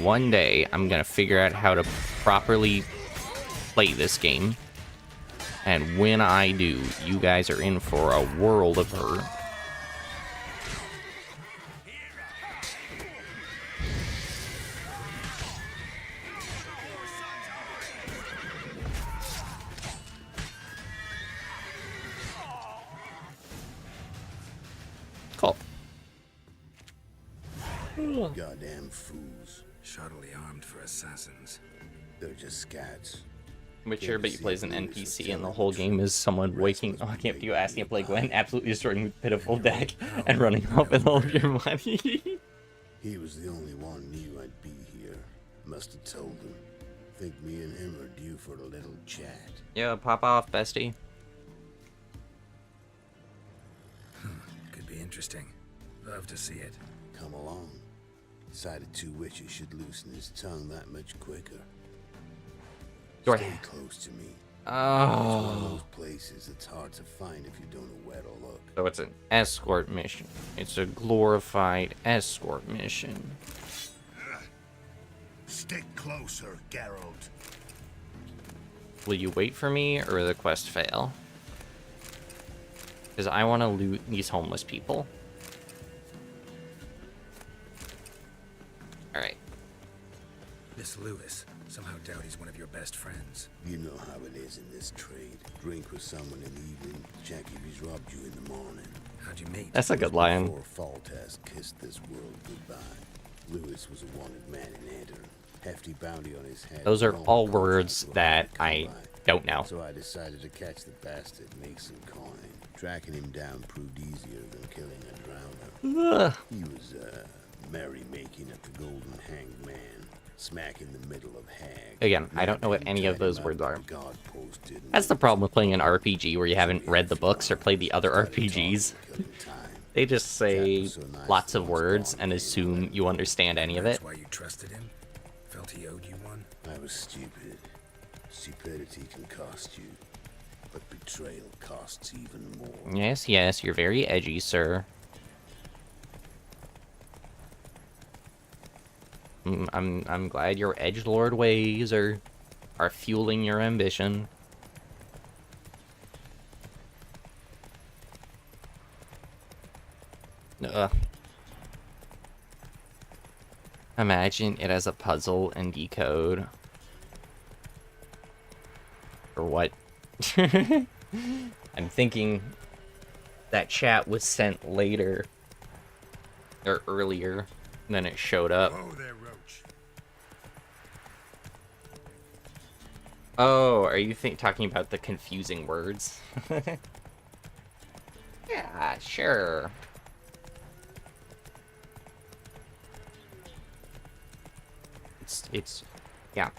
One day, I'm gonna figure out how to properly play this game. And when I do, you guys are in for a world of hurt. Cool. Goddamn fools. Shoddily armed for assassins. They're just scats. Witcher, but you play as an NPC, and the whole game is someone waking. Oh, I can't believe you asking to play Gwent, absolutely destroying with pitiful deck, and running off with all of your money. He was the only one knew I'd be here. Must have told him. Think me and him are due for a little chat. Yeah, pop off, bestie. Could be interesting. Love to see it. Come along. Sight of two witches should loosen his tongue that much quicker. Do I- Stay close to me. It's one of Oh. those places that's hard to find if you don't know where to look. So it's an escort mission. It's a glorified escort mission. Stick closer, Geralt. Will you wait for me, or the quest fail? Because I want to loot these homeless people. Alright. This Lewis, somehow doubt he's one of your best friends. You know how it is in this trade. Drink with someone in the evening, check if he's robbed you in the morning. How'd you meet? That's a good line. Before Faltas kissed this world goodbye. Lewis was a wanted man in Eder. Hefty bounty on his head. Those are Long all contract words will that come I by. don't know. So I decided to catch the bastard, make some coin. Tracking him down proved easier than killing a drowner. Ugh. He was, merrymaking at the Golden Hanged Man, smack in the middle of Hag. Again, I don't know what any of Tied him those up words with are. the guard posted and That's the problem with playing an RPG where you haven't read the books or played the other RPGs. They just say lots of words and assume you understand any of it. That's why you trusted him? Felt he owed you one? I was stupid. Stupidity can cost you, but betrayal costs even more. Yes, yes, you're very edgy, sir. I'm glad your edgelord ways are fueling your ambition. Imagine it as a puzzle and decode. Or what? I'm thinking that chat was sent later. Or earlier than it showed up. Oh, there, Roach. Oh, are you talking about the confusing words? Yeah, sure. It's yeah.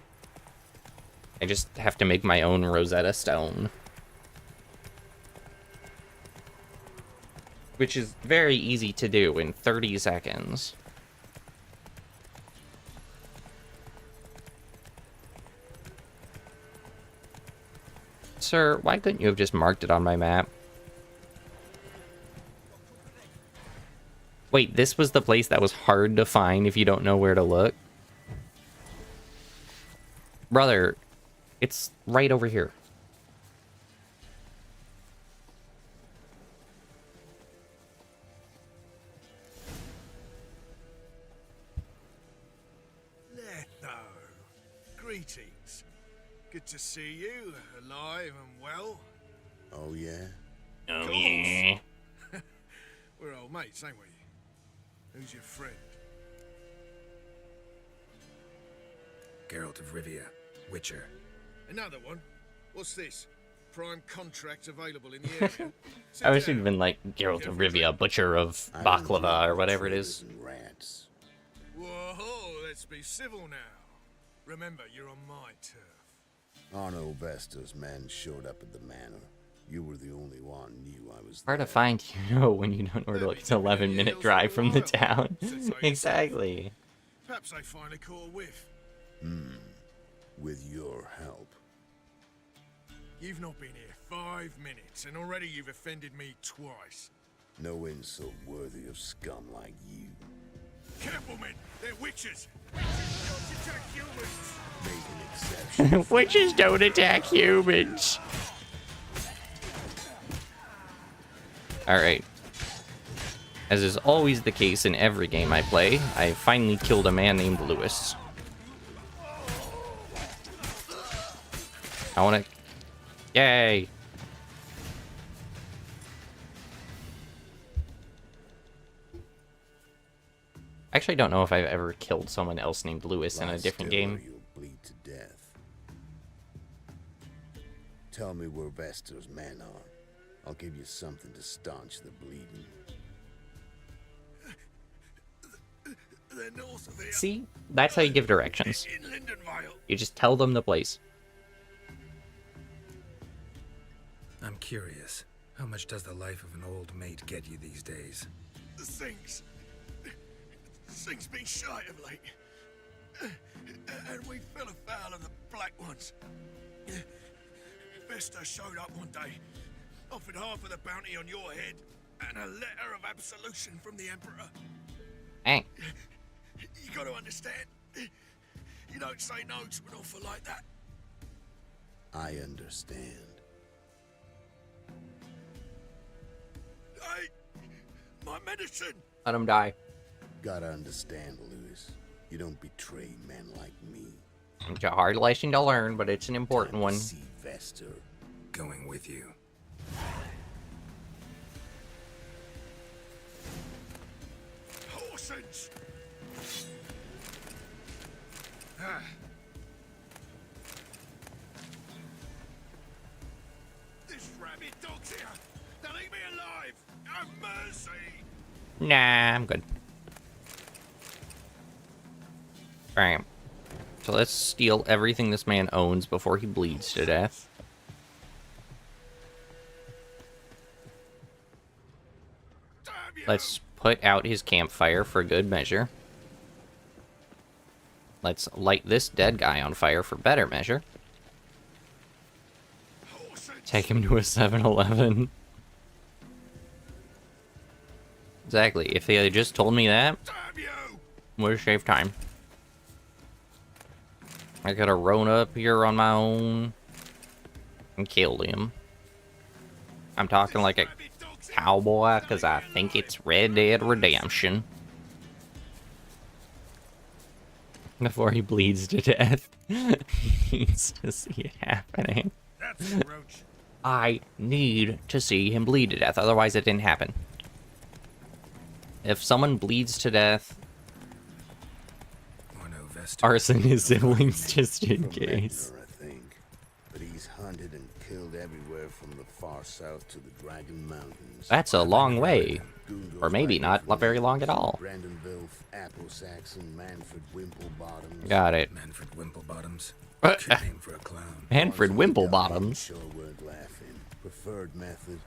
I just have to make my own Rosetta Stone. Which is very easy to do in 30 seconds. Sir, why couldn't you have just marked it on my map? Wait, this was the place that was hard to find if you don't know where to look? Brother, it's right over here. Letho. Greetings. Good to see you, alive and well. Oh, yeah? Oh, Cool. yeah. We're old mates, ain't we? Who's your friend? Geralt of Rivia, Witcher. Another one? What's this? Prime contract available in the area? Sit I wish down. it'd been like Geralt of Rivia, Butcher of I don't Baklava, drink or whatever it traitors is. and Rats. Whoa, let's be civil now. Remember, you're on my turf. Arno Vestas men showed up at the manor. You were the only one knew I was Hard there. to find, you know, when you don't know where to look. It's an 11-minute drive from the town. Exactly. Perhaps I finally caught a whiff. With your help. You've not been here 5 minutes, and already you've offended me twice. No insult worthy of scum like you. Careful, men! They're witches! Don't attack humans! Make an exception. Witches don't attack humans. Alright. As is always the case in every game I play, I finally killed a man named Lewis. I wanna... Yay! I actually don't know if I've ever killed someone else named Lewis in a Lie different still or game. You'll bleed to death. Tell me where Vestas men are. I'll give you something to staunch the bleeding. They're north of here. See? That's how you give directions. In Lindenvale. You just tell them the place. I'm curious. How much does the life of an old mate get you these days? Things been shy of late. And we fell afoul of the Black Ones. Vesta showed up one day, offered half of the bounty on your head, and a letter of absolution from the Emperor. Hey. You gotta understand, You don't say no to an offer like that. I understand. Hey, my medicine. Let him die. Gotta understand, Lewis. You don't betray men like me. It's a hard lesson to learn, but it's an important Time to one. see Vester. Going with you. Poissons. This rabid dog's here. They'll eat me alive. Have mercy. Nah, I'm good. Alright. So let's steal everything this man owns before he bleeds to death. Damn you. Let's put out his campfire for good measure. Let's light this dead guy on fire for better measure. Poissons. Take him to a 7-Eleven. Exactly. If they had just told me that, Damn you. would have saved time. I could have rode up here on my own and killed him. I'm talking like a Rabid dog's here. cowboy because I think it's Red Dead Redemption. Before he bleeds to death. He needs to see it happening. That's it, Roach. I need to see him bleed to death, otherwise it didn't happen. If someone bleeds to death, Or no Vester. arson his siblings just in From case. Vector, I think. But he's hunted and killed everywhere from the far south to the Dragon Mountains. That's a long way. Goon goes Or maybe right not from very long at all. Brandonville, Apple Saxon, Manfred Wimplebottoms. Got it. Manfred Wimplebottoms. Uh, Cute name for a clown. Manfred Once we got Wimplebottoms. him, Sure weren't laughing. Preferred method: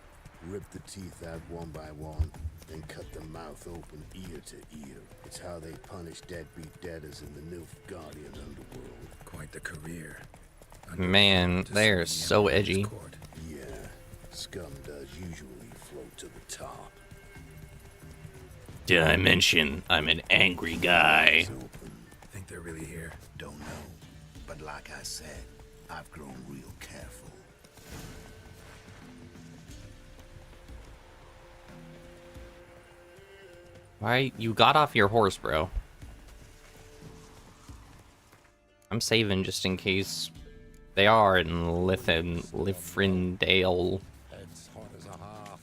rip the teeth out one by one, then cut the mouth open ear to ear. It's how they punish deadbeat debtors in the Nilfgaardian underworld. Quite the career. Man, To they are swing the so Emperor's edgy. court. Yeah, scum does usually float to the top. Did I mention I'm an angry guy? It's open. Think they're really here? Don't know. But like I said, I've grown real careful. Why? You got off your horse, bro. I'm saving just in case they are in Liffrindale. Head's hot as a half,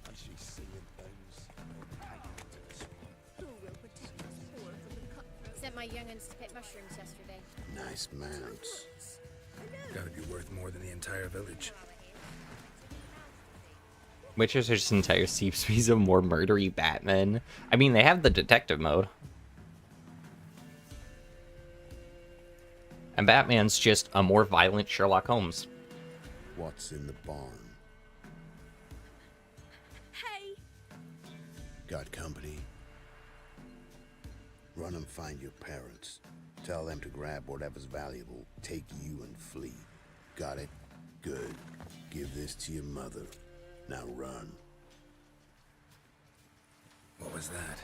and she's seeing things. Who will protect us poor from the cutthroats? Sent my young'uns to pick mushrooms yesterday. Nice mounts. Gotta be worth more than the entire village. Witcher's just entire seems to be some more murdery Batman. I mean, they have the detective mode. And Batman's just a more violent Sherlock Holmes. What's in the barn? Hey! Got company? Run and find your parents. Tell them to grab whatever's valuable, take you and flee. Got it? Good. Give this to your mother. Now run. What was that?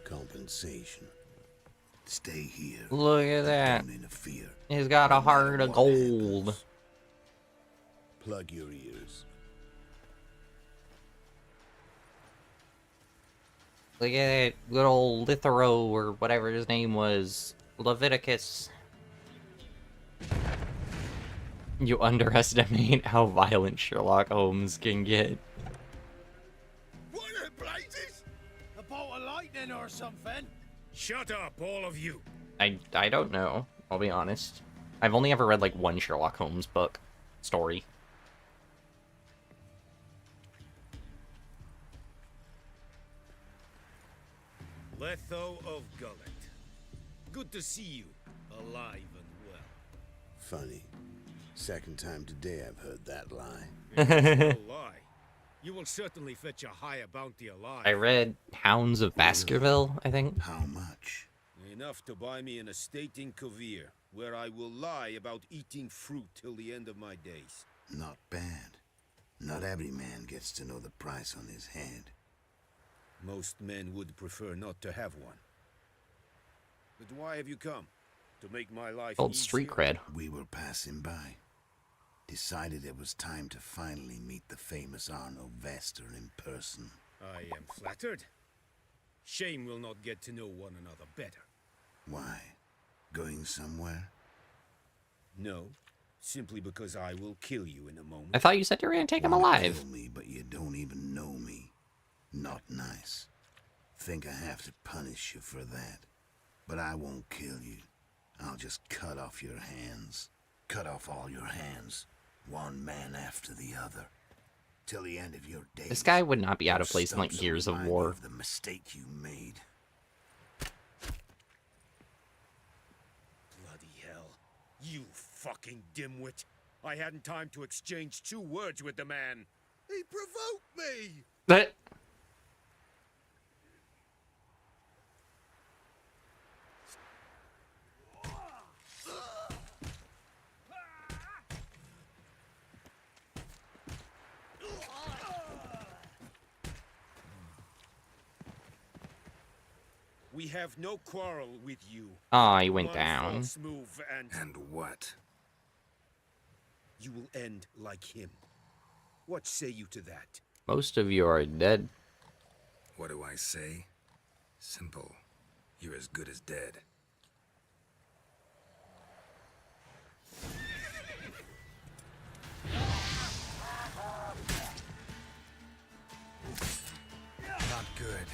Compensation. Stay here. Look at that. Don't interfere. He's got a No heart matter of what gold. happens. Plug your ears. Look at that good old Lithero, or whatever his name was. Leviticus. You underestimate how violent Sherlock Holmes can get. What the blazes? A bolt of lightning or something? Shut up, all of you. I don't know, I'll be honest. I've only ever read like one Sherlock Holmes book story. Letho of Gullet. Good to see you, alive and well. Funny. Second time today I've heard that lie. No lie. You will certainly fetch a higher bounty alive. I read Hounds of Baskerville, I think. How much? Enough to buy me an estate in Kovir, where I will lie about eating fruit till the end of my days. Not bad. Not every man gets to know the price on his head. Most men would prefer not to have one. But why have you come? To make my life Old street easier. cred. We were passing by. Decided it was time to finally meet the famous Arno Vester in person. I am flattered. Shame we'll not get to know one another better. Why? Going somewhere? No, simply because I will kill you in a moment. I thought you said you were gonna take him Wanna alive. Kill me, but you don't even know me. Not nice. Think I have to punish you for that. But I won't kill you. I'll just cut off your hands. Cut off all your hands. One man after the other. Till the end of your days. This guy would not be out of place in like Stumps Gears of remind you War. of the mistake you made. Bloody hell. You fucking dimwit. I hadn't time to exchange 2 words with the man. He provoked me! But We have no quarrel with you. oh, he went One down. false move and what? you will end like him. What say you to that? Most of you are dead. What do I say? Simple. You're as good as dead. Not good.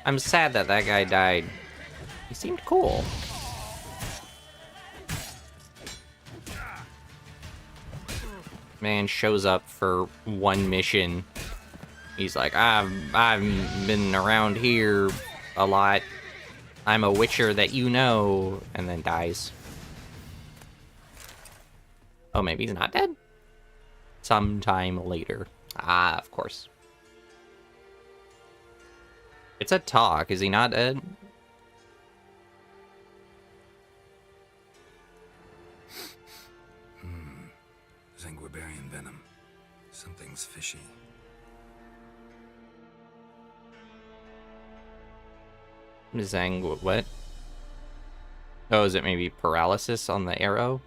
I'm sad that that guy died. He seemed cool. Man shows up for one mission. He's like, I've been around here a lot. I'm a witcher that you know, and then dies. Oh, maybe he's not dead? Sometime later. Ah, of course. It's a talk. Is he not dead? Zanguibarian venom. Something's fishy. What? Oh, is it maybe paralysis on the arrow?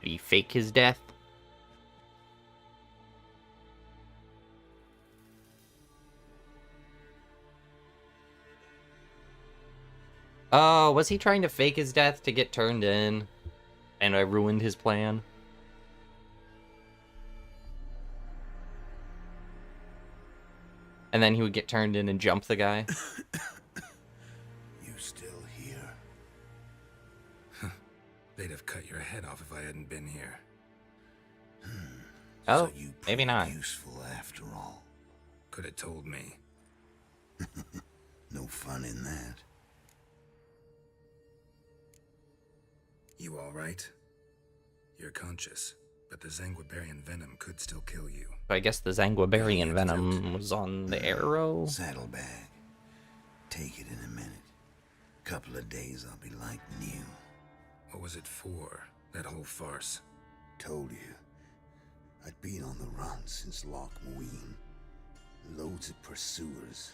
Did he fake his death? Oh, was he trying to fake his death to get turned in? And I ruined his plan? And then he would get turned in and jump the guy? You still here? They'd have cut your head off if I hadn't been here. Oh, So you maybe proved not. useful after all. Could have told me. No fun in that. You all right? You're conscious, but the Zanguibarian venom could still kill you. I guess the Zanguibarian venom was on the arrow. Saddlebag. Take it in a minute. Couple of days I'll be like new. What was it for, that whole farce? Told you. I'd been on the run since Loch Muin. Loads of pursuers.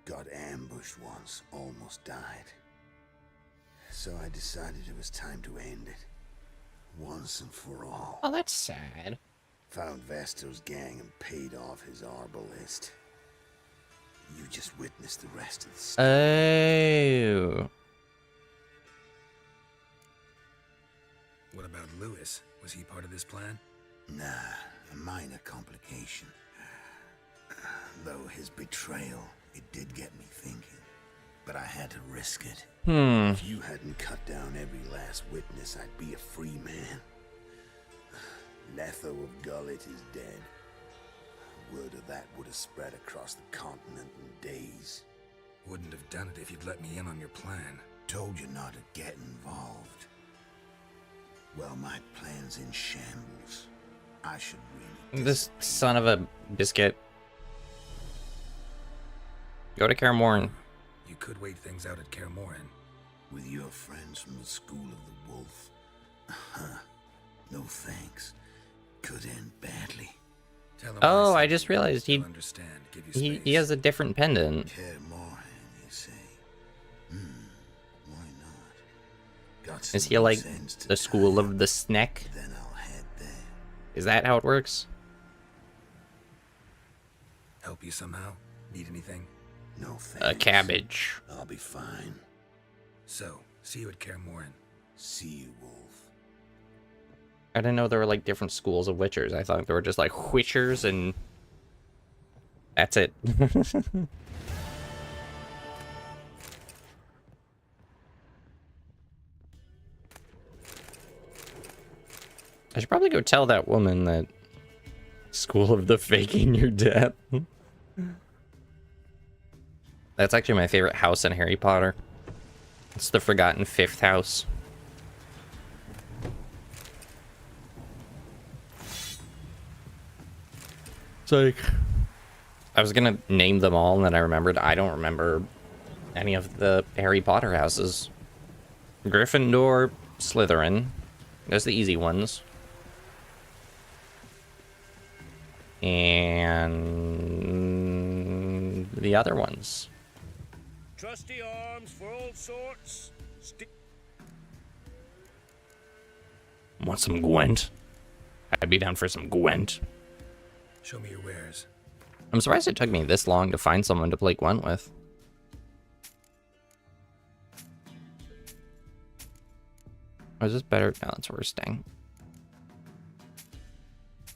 Got ambushed once, almost died. So I decided it was time to end it. Once and for all. Oh, that's sad. Found Vasto's gang and paid off his arbalist. You just witnessed the rest of the story. Oh. What about Lewis? Was he part of this plan? Nah, a minor complication. Though his betrayal, it did get me thinking. But I had to risk it. If you hadn't cut down every last witness, I'd be a free man. Letho of Gullet is dead. Word of that would have spread across the continent in days. Wouldn't have done it if you'd let me in on your plan. Told you not to get involved. Well, my plan's in shambles. I should really... This son of a biscuit. Go to Kaer Morhen. You could wait things out at Kaer Morhen. With your friends from the School of the Wolf. No thanks. Could end badly. Tell him Oh, I I said just realized he'll understand. Give you space. he has a different pendant. Care Moran, you say? Why not? Got Is some he like loose ends to the school tie of up, the snack? Then I'll head there. Is that how it works? Help you somehow? Need anything? No thanks. A cabbage. I'll be fine. So, see you at Kaer Morhen. See you, Wolf. I didn't know there were like different schools of witchers. I thought there were just like witchers and that's it. I should probably go tell that woman that school of the faking your death. That's actually my favorite house in Harry Potter. It's the Forgotten Fifth house. It's like, I was gonna name them all, and then I remembered I don't remember any of the Harry Potter houses. Gryffindor, Slytherin. Those are the easy ones. And the other ones. Trusty arms for all sorts. Want some Gwent? I'd be down for some Gwent. Show me your wares. I'm surprised it took me this long to find someone to play Gwent with. Oh, is this better? No, it's worse, dang.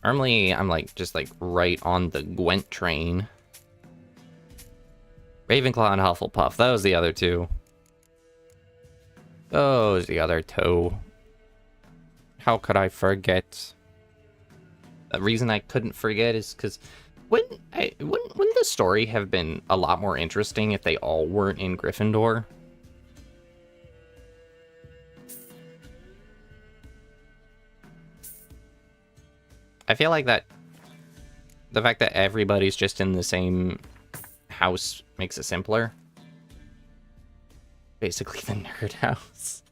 Normally, I'm like, just like right on the Gwent train. Ravenclaw and Hufflepuff, that was the other two. Those the other two. How could I forget? The reason I couldn't forget is because wouldn't the story have been a lot more interesting if they all weren't in Gryffindor? I feel like that the fact that everybody's just in the same house makes it simpler. Basically the nerd house.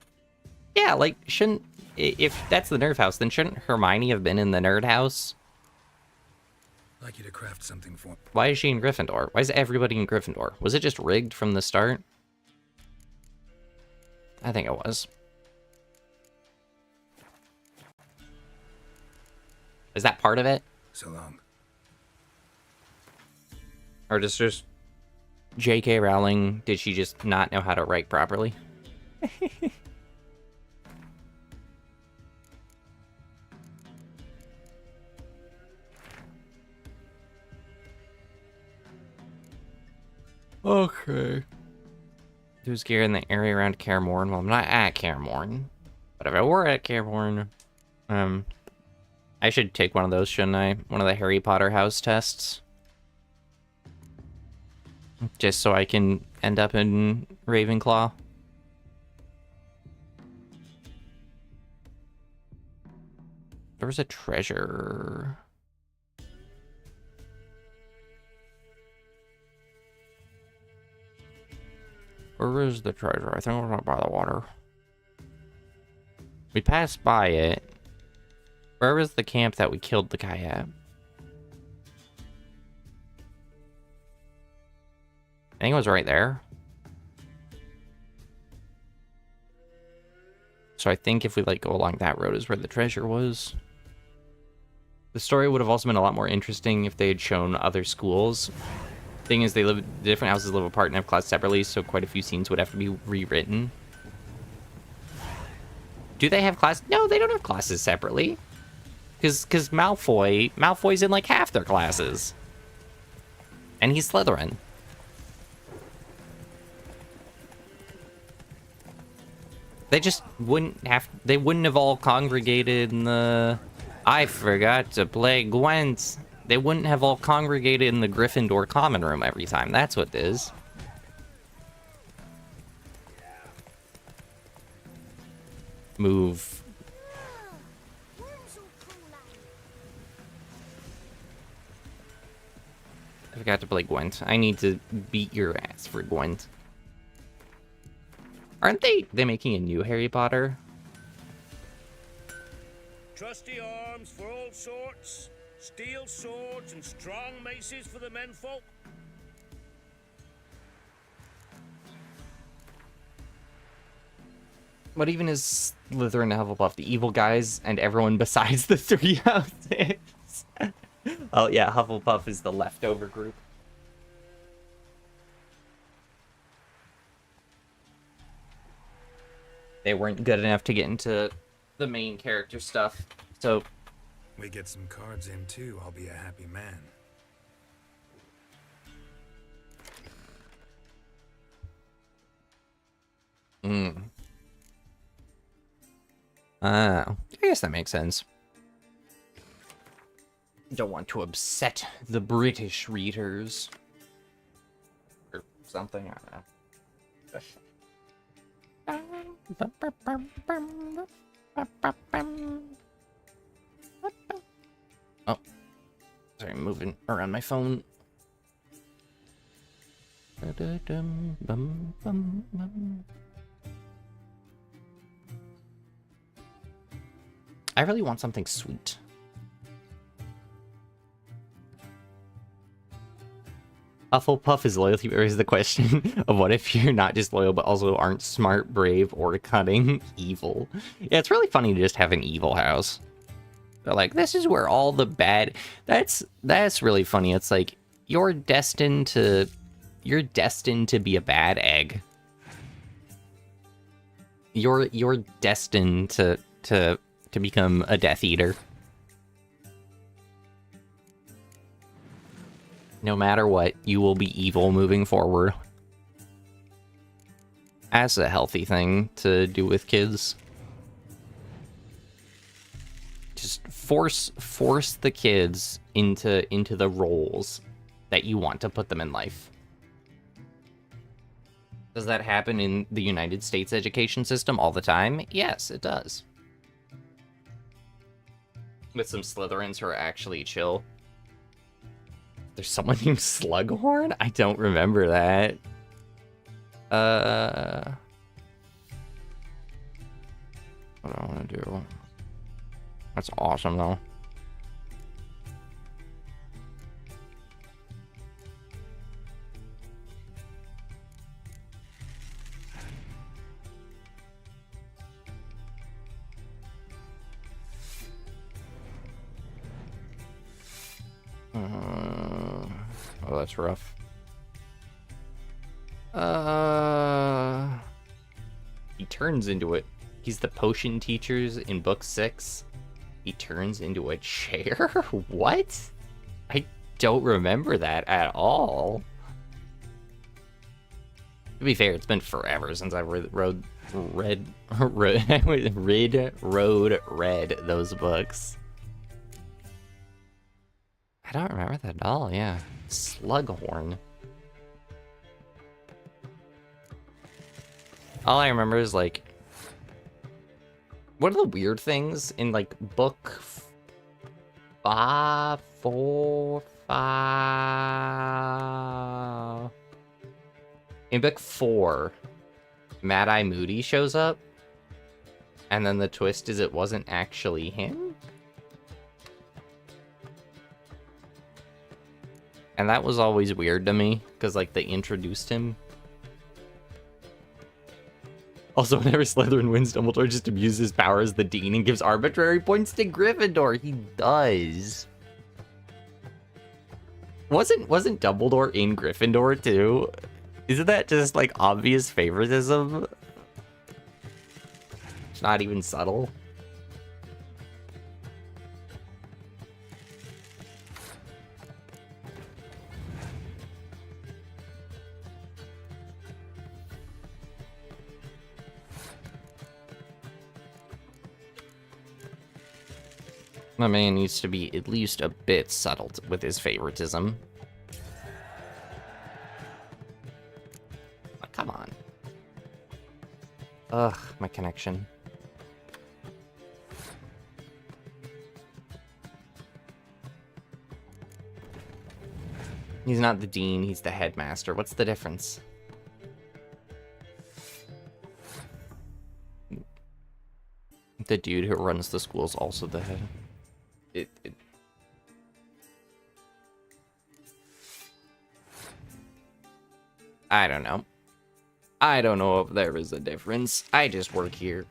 Yeah, like, shouldn't... If that's the nerd house, then shouldn't Hermione have been in the nerd house? I'd like you to craft something for... Why is she in Gryffindor? Why is everybody in Gryffindor? Was it just rigged from the start? I think it was. Is that part of it? So long. Or just J.K. Rowling, did she just not know how to write properly? Okay. Who's gear in the area around Kaer Morhen? Well, I'm not at Kaer Morhen. But if I were at Kaer Morhen, I should take one of those, shouldn't I? One of the Harry Potter house tests. Just so I can end up in Ravenclaw. There was a treasure. Where is the treasure? I think it was not by the water. We passed by it. Where was the camp that we killed the guy at? I think it was right there. So I think if we like go along that road is where the treasure was. The story would have also been a lot more interesting if they had shown other schools. Thing is, the different houses live apart and have classes separately, so quite a few scenes would have to be rewritten. Do they have class? No, they don't have classes separately. Because Malfoy's in like half their classes. And he's Slytherin. They just wouldn't have all congregated in the... I forgot to play Gwent. They wouldn't have all congregated in the Gryffindor common room every time. That's what it is. Move. I forgot to play Gwent. I need to beat your ass for Gwent. Aren't they making a new Harry Potter? Trusty arms for all sorts. Steel swords and strong maces for the menfolk. What even is Slytherin and Hufflepuff? The evil guys and everyone besides the three houses. Oh yeah, Hufflepuff is the leftover group. They weren't good enough to get into the main character stuff, so... We get some cards in too, I'll be a happy man. I guess that makes sense. Don't want to upset the British readers. Or something, I don't know. Oh. Sorry, I'm moving around my phone. I really want something sweet. Hufflepuff is loyalty, or is the question of what if you're not just loyal, but also aren't smart, brave, or cunning? Evil. Yeah, it's really funny to just have an evil house. They're like, this is where all the bad... That's really funny. It's like, you're destined to be a bad egg. You're destined to become a Death Eater. No matter what, you will be evil moving forward. That's a healthy thing to do with kids. Just force the kids into the roles that you want to put them in life. Does that happen in the United States education system all the time? Yes, it does. With some Slytherins who are actually chill. There's someone named Slughorn? I don't remember that. What do I want to do? That's awesome, though. Oh, that's rough. He turns into it. He's the potion teachers in book 6. He turns into a chair? What? I don't remember that at all. To be fair, it's been forever since I read those books. I don't remember that at all, yeah. Slughorn. All I remember is, like... What are the weird things in, like, book... 5... In book 4, Mad-Eye Moody shows up. And then the twist is it wasn't actually him? And that was always weird to me, because, like, they introduced him. Also, whenever Slytherin wins, Dumbledore just abuses his power as the Dean and gives arbitrary points to Gryffindor. He does. Wasn't Dumbledore in Gryffindor, too? Isn't that just, like, obvious favoritism? It's not even subtle. My man needs to be at least a bit subtle with his favoritism. Oh, come on. Ugh, my connection. He's not the dean, he's the headmaster. What's the difference? The dude who runs the school's also the head. I don't know. I don't know if there is a difference. I just work here.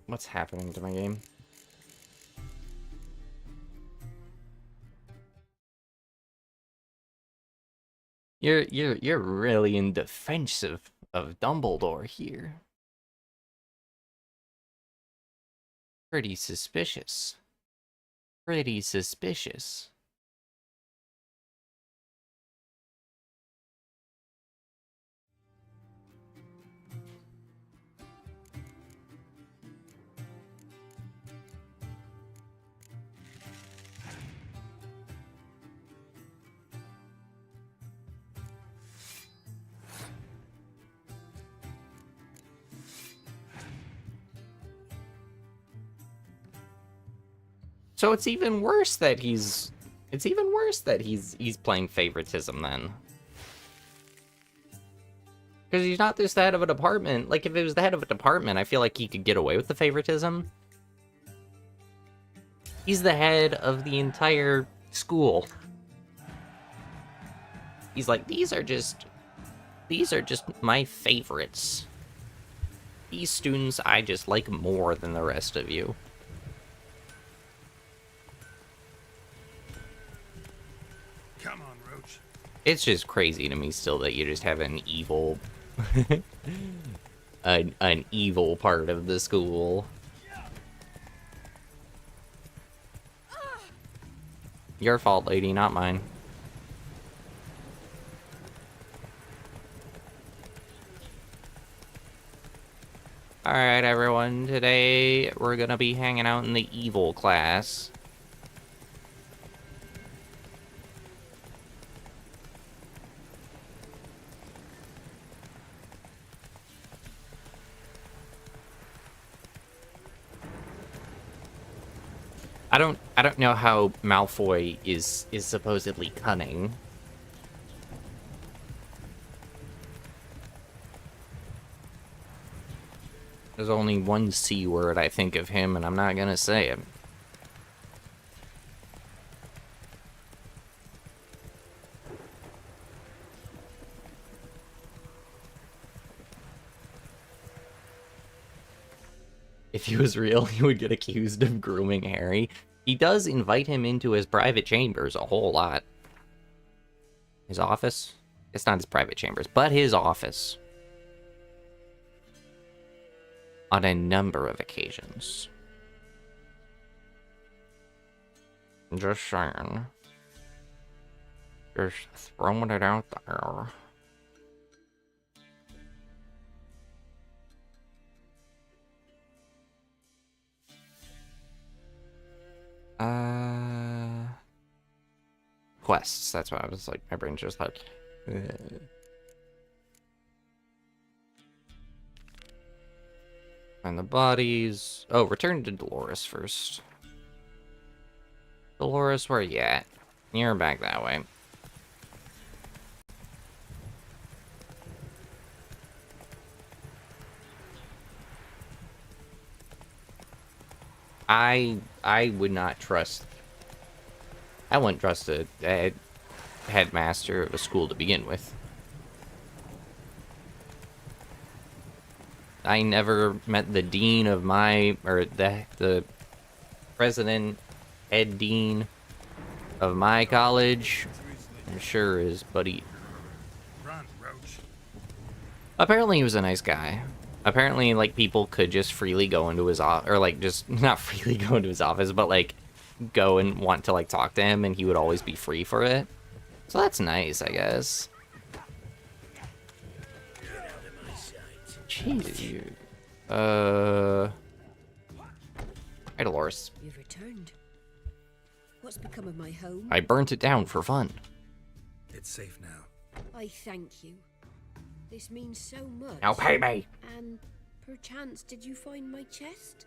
What's happening to my game? You're really in defense of Dumbledore here. Pretty suspicious. Pretty suspicious. So it's even worse that he's playing favoritism then. Because he's not just the head of a department. Like, if it was the head of a department, I feel like he could get away with the favoritism. He's the head of the entire school. He's like, these are just my favorites. These students I just like more than the rest of you. Come on, Roach. It's just crazy to me still that you just have an evil an evil part of the school. Your fault, lady, not mine. Alright, everyone. Today, we're gonna be hanging out in the evil class. I don't know how Malfoy is supposedly cunning. There's only one C word I think of him, and I'm not gonna say it. If he was real, he would get accused of grooming Harry. He does invite him into his private chambers a whole lot. His office? It's not his private chambers, but his office. On a number of occasions. Just saying. Just throwing it out there. Quests, that's what I was like, my brain just like... Find the bodies... Oh, return to Dolores first. Dolores, where you at? You're back that way. I would not trust... I wouldn't trust a headmaster of a school to begin with. I never met the dean of my... or the president, head dean of my college. I'm sure his buddy... Run, Roach. Apparently he was a nice guy. Apparently, like, people could just freely go into his office, or, like, just not freely go into his office, but, like, go and want to, like, talk to him, and he would always be free for it. So that's nice, I guess. Jeez. Hi, Dolores. You've returned. What's become of my home? I burnt it down for fun. It's safe now. I thank you. This means so much. Now pay me! And perchance did you find my chest?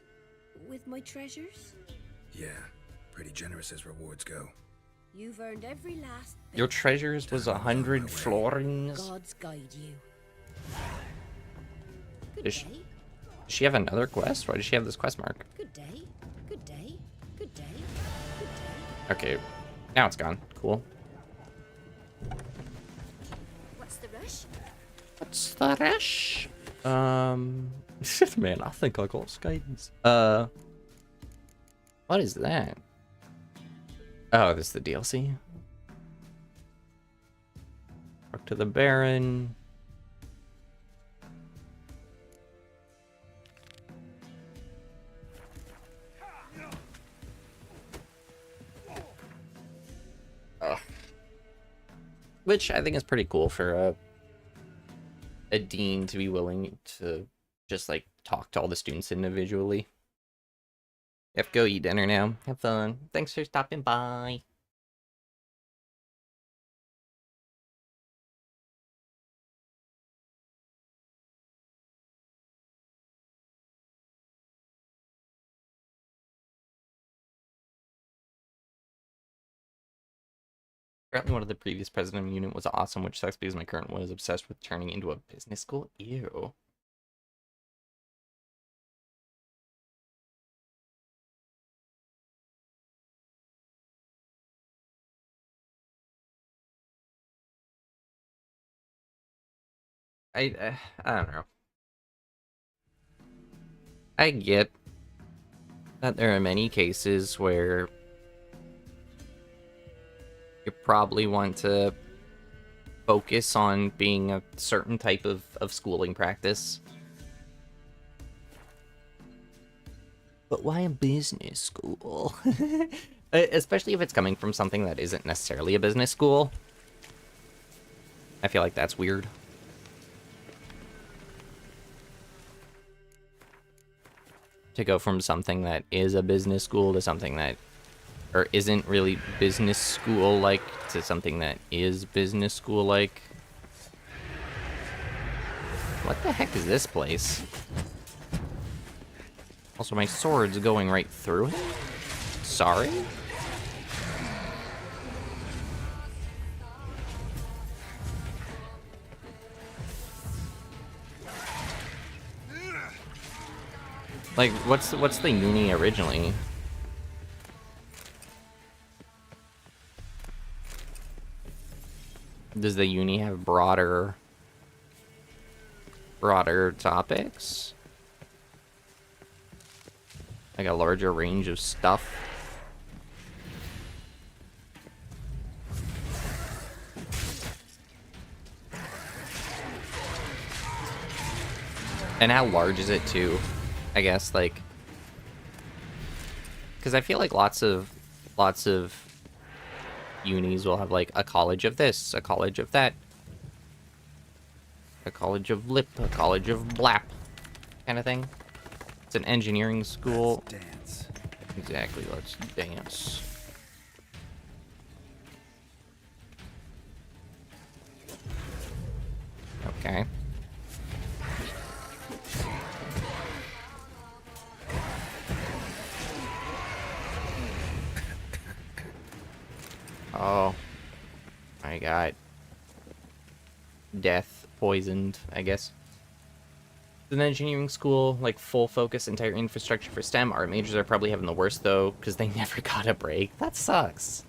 With my treasures? Yeah, pretty generous as rewards go. You've earned every last bit. Your treasures was 100 florins. Gods guide you. Good Ish. day. Does she have another quest? Why does she have this quest mark? Good day. Good day. Good day. Good day. Okay, now it's gone. Cool. What's the rush? What's the rush? Man, I think I got guidance. What is that? Oh, this is the DLC. Talk to the Baron. Ugh. Which I think is pretty cool for a dean to be willing to just like talk to all the students individually. You have to go eat dinner now. Have fun. Thanks for stopping by. Apparently one of the previous president of the unit was awesome, which sucks because my current one is obsessed with turning into a business school. Ew. I don't know. I get that there are many cases where you probably want to focus on being a certain type of schooling practice. But why a business school? Especially if it's coming from something that isn't necessarily a business school. I feel like that's weird. To go from something that is a business school to something that, or isn't really business school-like, to something that is business school-like. What the heck is this place? Also, my sword's going right through it? Sorry? Like, what's the uni originally? Does the uni have broader topics? Like a larger range of stuff? And how large is it too? I guess, like, because I feel like lots of unis will have like a college of this, a college of that, a college of lip, a college of blap, kind of thing. It's an engineering school. Let's dance. Exactly, let's dance. Okay. Oh, I got death poisoned, I guess. An engineering school, like full focus, entire infrastructure for STEM. Art majors are probably having the worst though, because they never got a break. That sucks.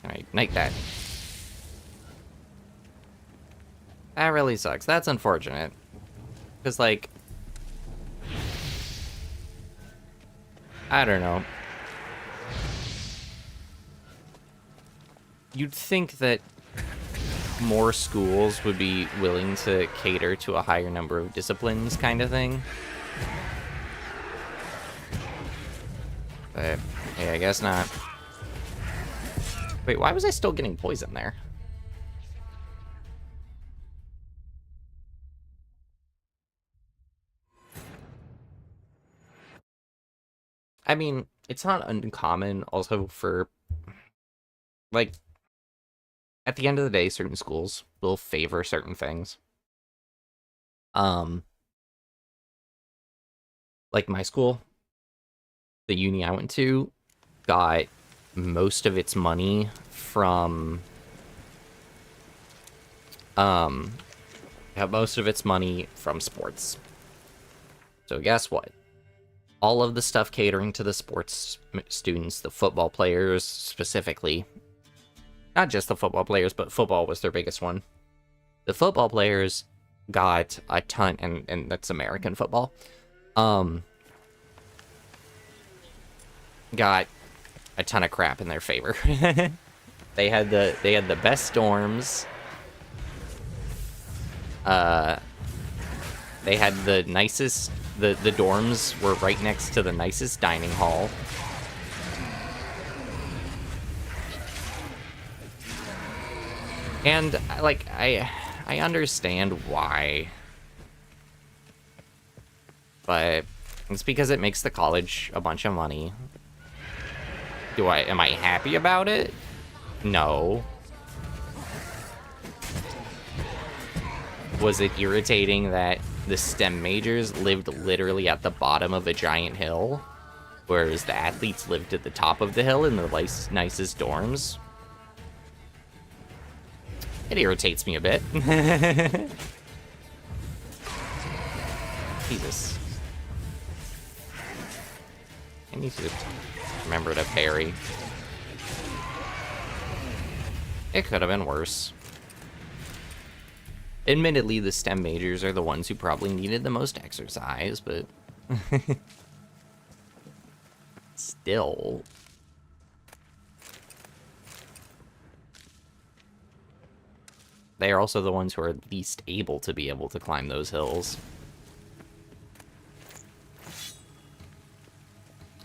Alright, night that. That really sucks. That's unfortunate. Because, like, I don't know. You'd think that more schools would be willing to cater to a higher number of disciplines, kind of thing. But, yeah, I guess not. Wait, why was I still getting poison there? I mean, it's not uncommon also for, like, at the end of the day, certain schools will favor certain things. Like my school, the uni I went to, got most of its money from, got most of its money from sports. So guess what? All of the stuff catering to the sports students, the football players specifically, not just the football players, but football was their biggest one. The football players got a ton, and that's American football, got a ton of crap in their favor. They had the best dorms. They had the nicest. The dorms were right next to the nicest dining hall. And like I understand why, but it's because it makes the college a bunch of money. Am I happy about it? No. Was it irritating that the STEM majors lived literally at the bottom of a giant hill, whereas the athletes lived at the top of the hill in the nicest dorms? It irritates me a bit. Jesus. I need to remember to parry. It could have been worse. Admittedly, the STEM majors are the ones who probably needed the most exercise, but... Still... They are also the ones who are least able to climb those hills.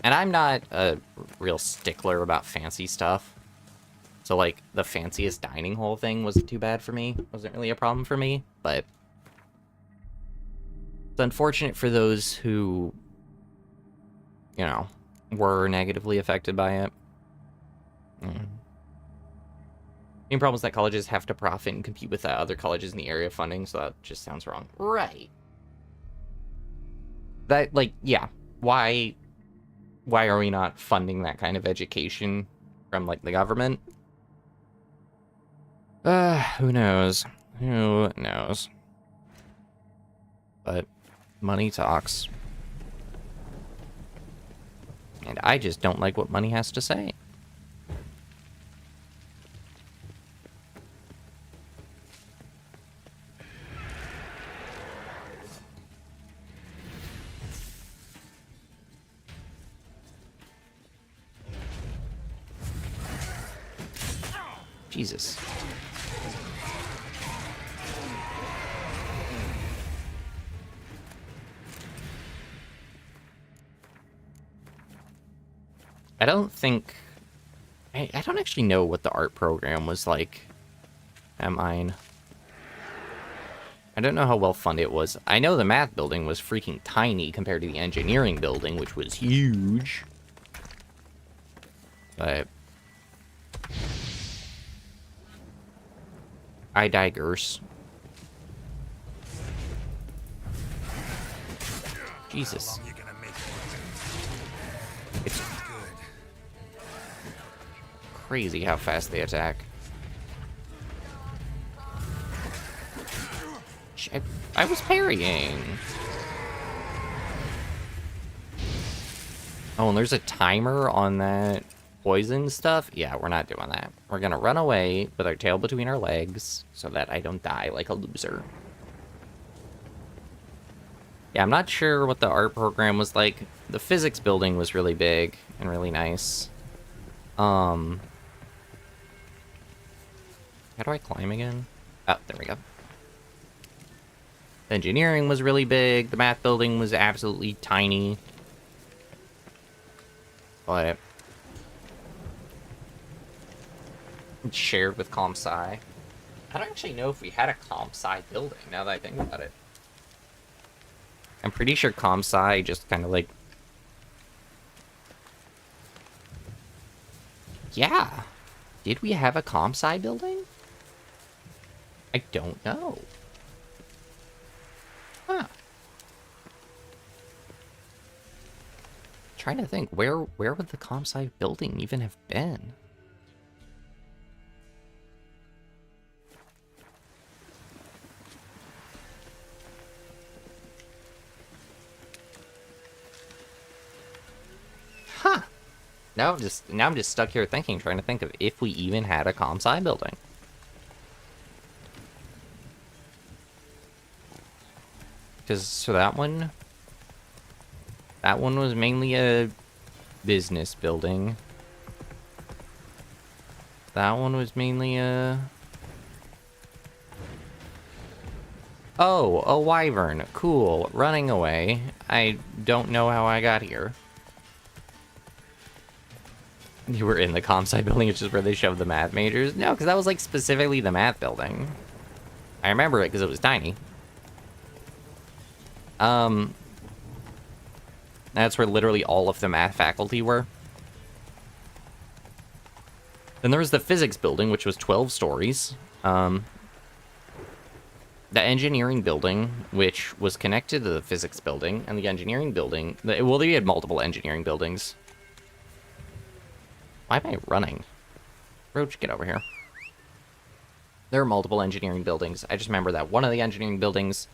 And I'm not a real stickler about fancy stuff. So, like, the fanciest dining hall thing wasn't too bad for me. Wasn't really a problem for me, but... It's unfortunate for those who, you know, were negatively affected by it. Main problem is that colleges have to profit and compete with other colleges in the area funding, so that just sounds wrong. Right. That, like, yeah. Why are we not funding that kind of education from, like, the government? Who knows? Who knows? But money talks. And I just don't like what money has to say. Jesus. I don't think... I don't actually know what the art program was like at mine. I don't know how well funded it was. I know the math building was freaking tiny compared to the engineering building, which was huge. But... I digress. Jesus. It's crazy how fast they attack. I was parrying. Oh, and there's a timer on that poison stuff? Yeah, we're not doing that. We're gonna run away with our tail between our legs so that I don't die like a loser. Yeah, I'm not sure what the art program was like. The physics building was really big and really nice. How do I climb again? Oh, there we go. Engineering was really big. The math building was absolutely tiny. But it's shared with Comp Sci. I don't actually know if we had a Comp Sci building, now that I think about it. I'm pretty sure Comp Sci just kind of like... Yeah. Did we have a Comp Sci building? I don't know. Huh. Trying to think, where would the Comp Sci building even have been? Huh. Now I'm just stuck here thinking, trying to think of if we even had a comp sci building. Because so that one was mainly a business building. That one was mainly a... Oh, a wyvern. Cool. Running away. I don't know how I got here. You were in the comp sci building, which is where they shoved the math majors? No, because that was, like, specifically the math building. I remember it because it was tiny. That's where literally all of the math faculty were. Then there was the physics building, which was 12 stories. The engineering building, which was connected to the physics building, and the engineering building... Well, they had multiple engineering buildings. Why am I running? Roach, get over here. There are multiple engineering buildings. I just remember that one of the engineering buildings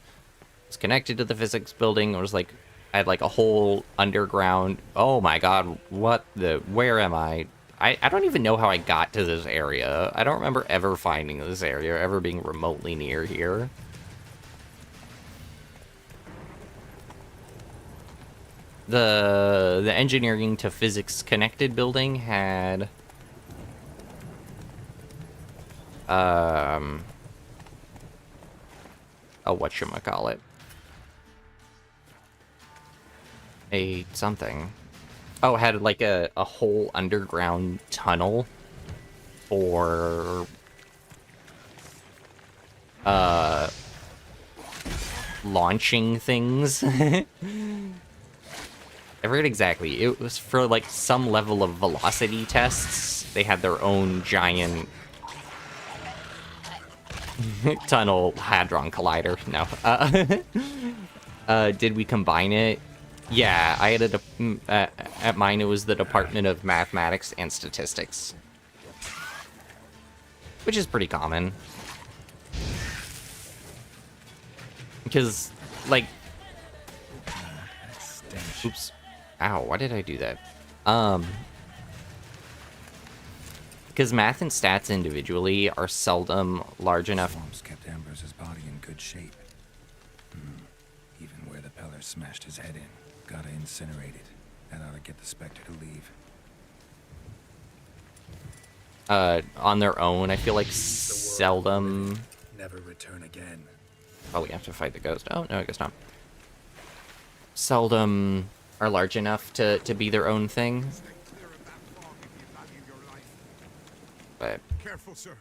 was connected to the physics building. It was like... I had like a whole underground... Oh my god, what the... Where am I? I don't even know how I got to this area. I don't remember ever finding this area, ever being remotely near here. The engineering to physics connected building had... Oh, whatchamacallit. A something. Oh, had like a whole underground tunnel for launching things. I forget exactly. It was for like some level of velocity tests. They had their own giant tunnel hadron collider. No. Did we combine it? Yeah, I had at mine it was the Department of Mathematics and Statistics. Which is pretty common. Because, like... Oops. Ow, why did I do that? Because math and stats individually are seldom large enough... Swarms kept Ambrose's body in good shape. Even where the Peller smashed his head in. Gotta incinerate it. That ought to get the Spectre to leave. On their own, I feel like seldom... Never return again. Oh, we have to fight the ghost. Oh, no, I guess not. Seldom are large enough to be their own thing. But... Careful, sir.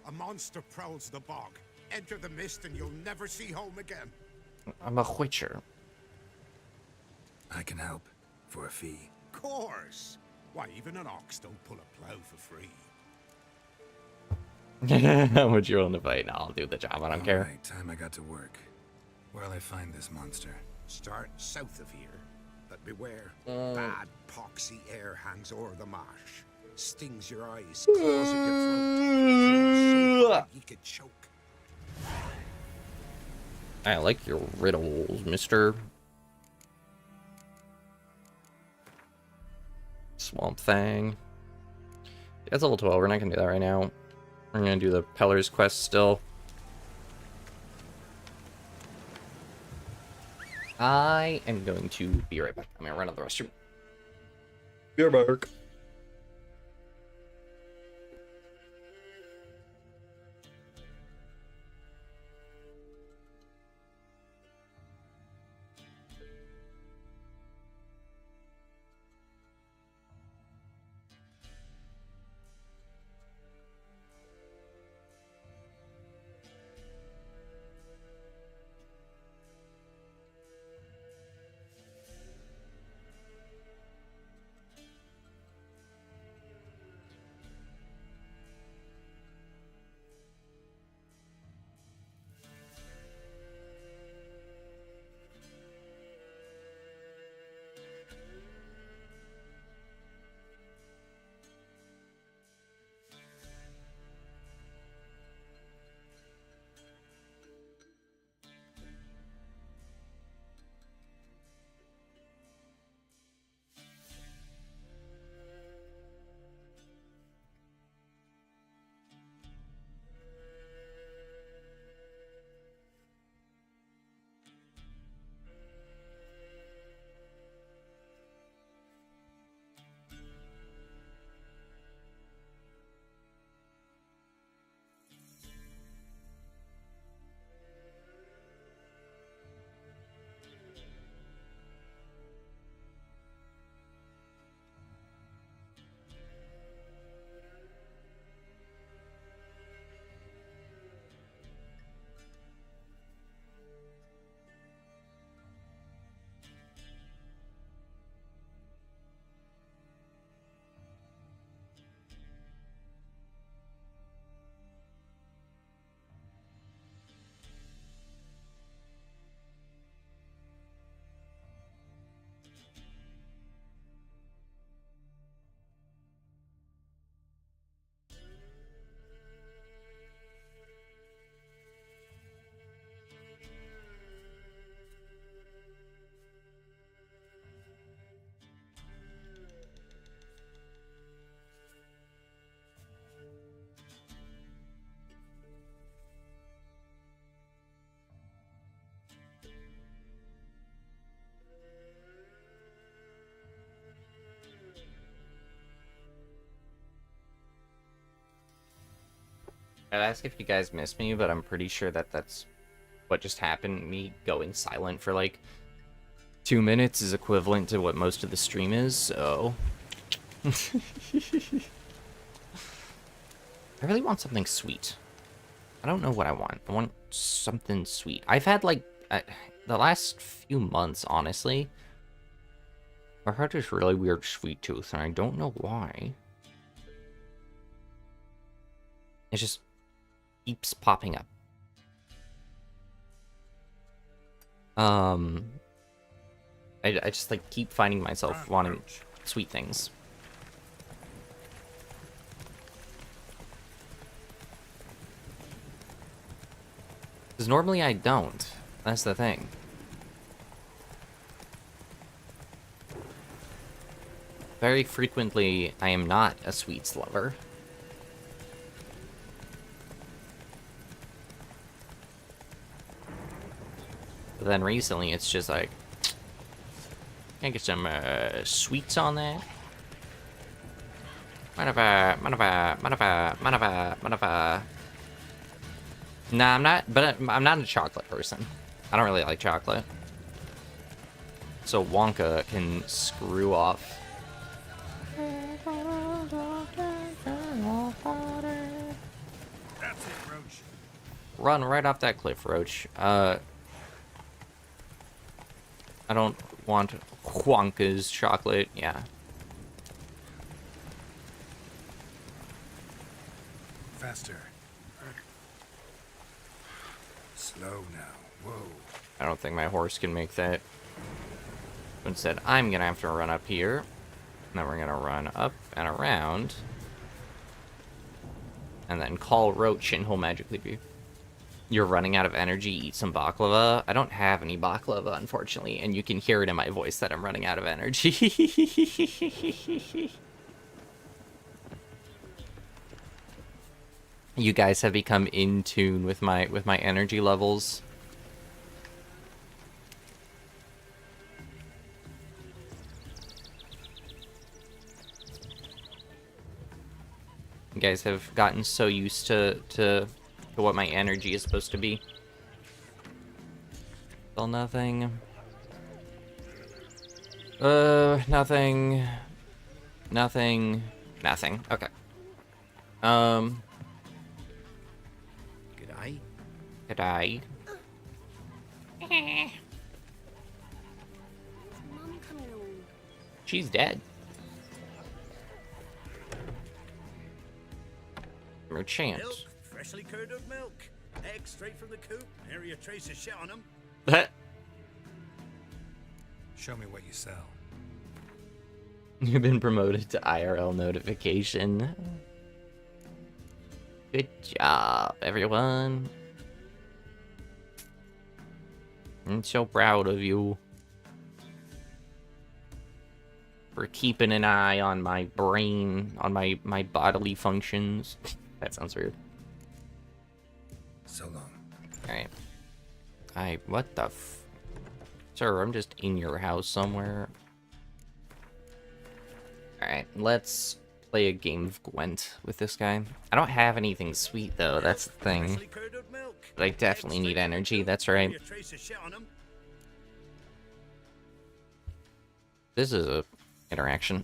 A monster prowls the bog. Enter the mist and you'll never see home again. I'm a witcher. I can help. For a fee. Course. Why, even an ox don't pull a plow for free. How much you willing to fight? No, I'll do the job. I don't care. Right, time I got to work. Where'll I find this monster? Start south of here. But beware. Bad, poxy air hangs o'er the marsh. Stings your eyes, claws at your throat. So hard you could choke. I like your riddles, mister. Swamp Thing. That's level 12. We're not going to do that right now. We're going to do the Peller's quest still. I am going to be right back. I'm going to run out the restroom. Be right back. I'd ask if you guys miss me, but I'm pretty sure that that's what just happened. Me going silent for like 2 minutes is equivalent to what most of the stream is, so... I really want something sweet. I don't know what I want. I want something sweet. I've had, like, the last few months, honestly, I've had this really weird sweet tooth, and I don't know why. It just keeps popping up. I just, like, keep finding myself wanting sweet things. Because normally I don't. That's the thing. Very frequently, I am not a sweets lover. But then recently, it's just like... Can I get some sweets on that? Nah, I'm not, but I'm not a chocolate person. I don't really like chocolate. So Wonka can screw off. That's it, Roach. Run right off that cliff, Roach. I don't want Wonka's chocolate, yeah. Faster. Slow now. Whoa. I don't think my horse can make that. Instead, I'm gonna have to run up here. And then we're gonna run up and around. And then call Roach and he'll magically be... You're running out of energy, eat some baklava. I don't have any baklava, unfortunately, and you can hear it in my voice that I'm running out of energy. You guys have become in tune with my energy levels. You guys have gotten so used to what my energy is supposed to be. Still nothing. Nothing. Nothing. Nothing. Okay. G'day. G'day. Mum coming home. She's dead. Merchant. Milk, freshly curdled milk. Eggs straight from the coop. Nary a trace of shit on them. Show me what you sell. You've been promoted to IRL notification. Good job, everyone. I'm so proud of you for keeping an eye on my brain, on my bodily functions. That sounds weird. So long. Alright. What the Sir, I'm just in your house somewhere. Alright, let's play a game of Gwent with this guy. I don't have anything sweet, though, that's the thing. Freshly curdled milk. But I definitely need energy, that's right. Nary a trace of shit on them. This is a interaction.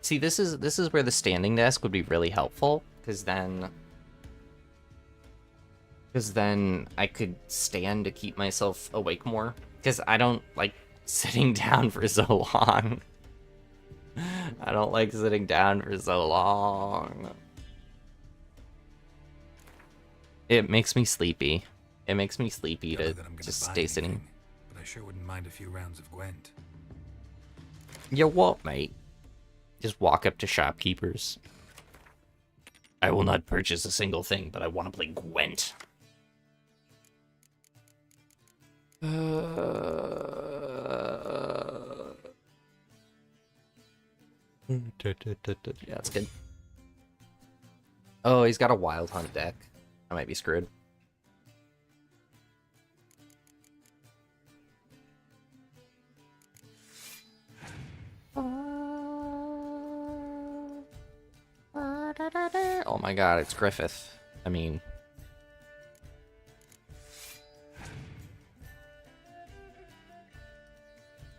See, this is where the standing desk would be really helpful, because then I could stand to keep myself awake more. Because I don't like sitting down for so long. I don't like sitting down for so long. It makes me sleepy. It makes me sleepy Don't know to that I'm gonna just buy stay sitting. anything, but I sure wouldn't mind a few rounds of Gwent. You what, mate? Just walk up to shopkeepers. I will not purchase a single thing, but I want to play Gwent. Yeah, that's good. Oh, he's got a Wild Hunt deck. I might be screwed. Yeah, Oh my god, it's Griffith. I mean...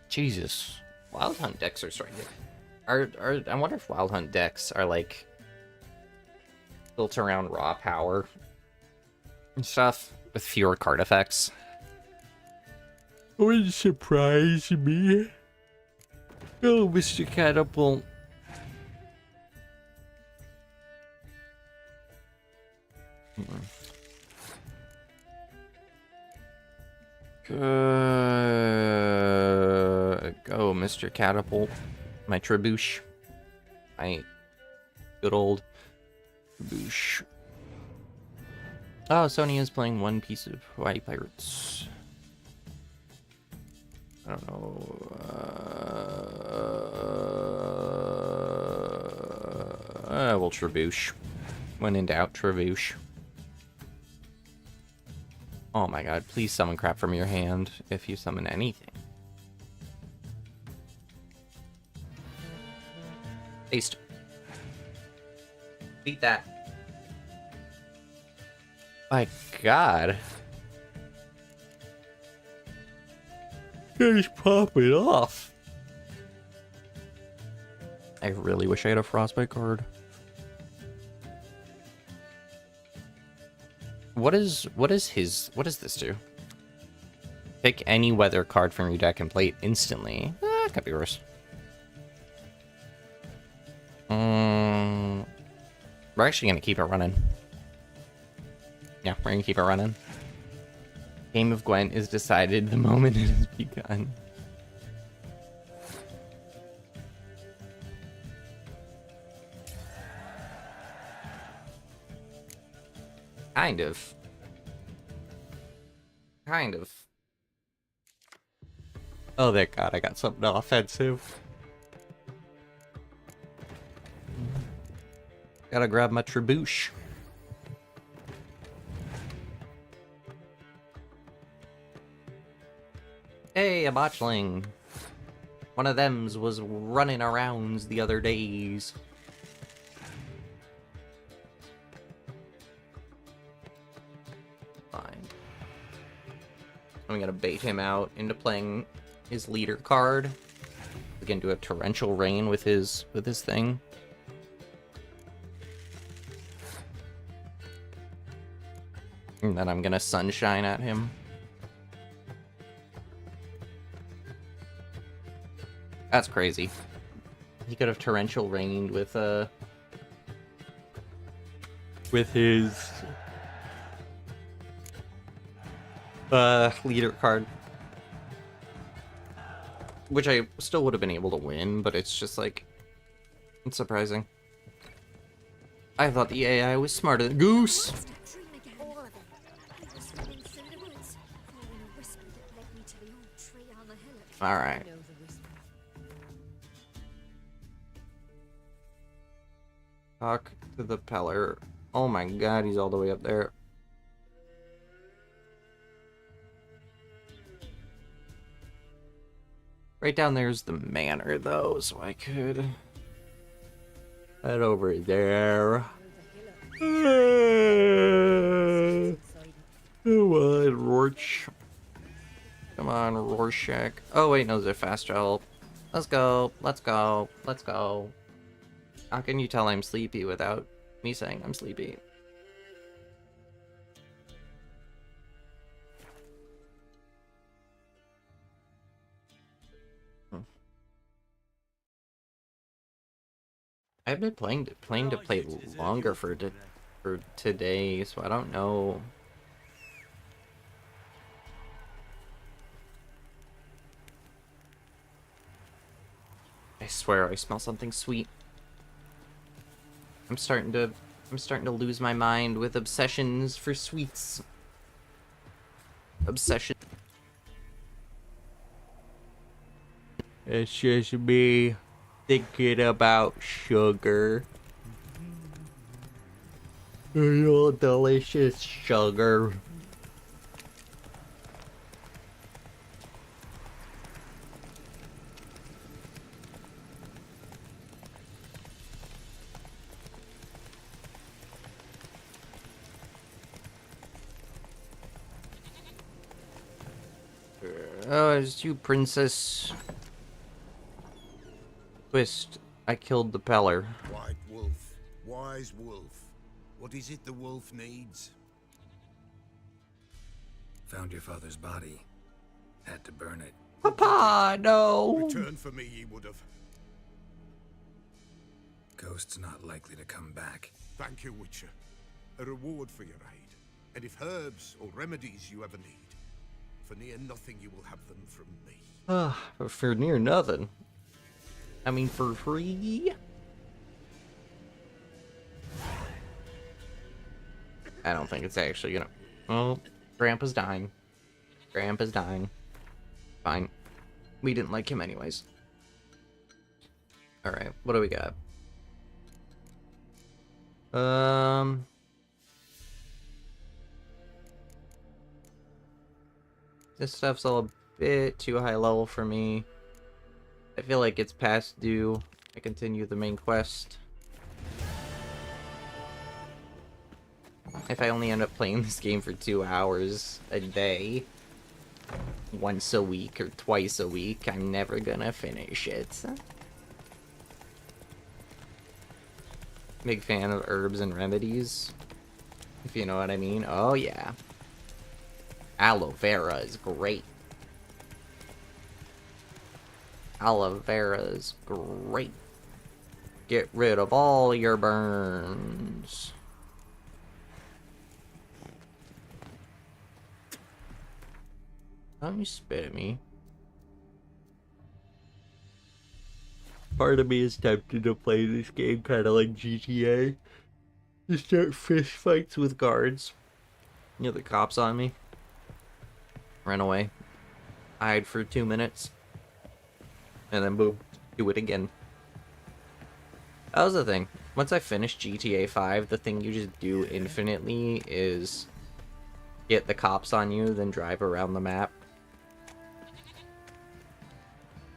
Jesus. Wild Hunt decks are starting to... I wonder if Wild Hunt decks are, like, built around raw power and stuff, with fewer card effects. Wouldn't surprise me. Oh, Mr. Catapult. Go, Mr. Catapult. My Trebuche. My good old Trebuche. Oh, Sony is playing one piece of White Pirates. I don't know. Well, Trebuche. When in doubt, Trebuche. Oh my god, please summon crap from your hand if you summon anything. Haste. Beat that. My god. He's popping off. I really wish I had a Frostbite card. What does this do? Pick any weather card from your deck and play it instantly. Could be worse. We're actually gonna keep it running. Yeah, we're gonna keep it running. Game of Gwent is decided the moment it has begun. Kind of. Kind of. Oh, thank God, I got something offensive. Gotta grab my Trebuche. Hey, a botchling. One of them's was running around the other days. Fine. I'm gonna bait him out into playing his leader card. We can do a torrential rain with his thing. And then I'm gonna sunshine at him. That's crazy. He could have torrential rained with his leader card, which I still would have been able to win, but it's just like, it's surprising. I thought the AI was smarter than Goose. All right. Talk to the Peller. Oh my god, he's all the way up there. Right down there's the manor, though, so I could head over there. Come on, Rorsch. Come on, Rorschach. Oh wait, no, they're fast travel. Let's go, let's go, let's go. How can you tell I'm sleepy without me saying I'm sleepy? I've been planning to play longer for today, so I don't know. I swear I smell something sweet. I'm starting to lose my mind with obsessions for sweets. Obsession. It's just me thinking about sugar. Real delicious sugar. Oh, it's you, Princess. Twist. I killed the Peller. White wolf, wise wolf. What is it the wolf needs? Found your father's body. Had to burn it. Papa, no! Return for me, ye would have. Ghost's not likely to come back. Thank you, Witcher. A reward for your aid. And if herbs or remedies you ever need, for near nothing you will have them from me. For near nothing. I mean, for free? I don't think it's actually gonna... Oh, Grandpa's dying. Grandpa's dying. Fine. We didn't like him anyways. Alright, what do we got? This stuff's all a bit too high level for me. I feel like it's past due. I continue the main quest. If I only end up playing this game for 2 hours a day, once a week or twice a week, I'm never gonna finish it. Big fan of herbs and remedies, if you know what I mean. Oh yeah. Aloe vera is great. Aloe vera is great. Get rid of all your burns. Don't you spit at me. Part of me is tempted to play this game kind of like GTA. Just start fist fights with guards. You know, the cops on me. Run away. Hide for 2 minutes. And then boom. Do it again. That was the thing. Once I finished GTA 5, the thing you just do infinitely is get the cops on you, then drive around the map.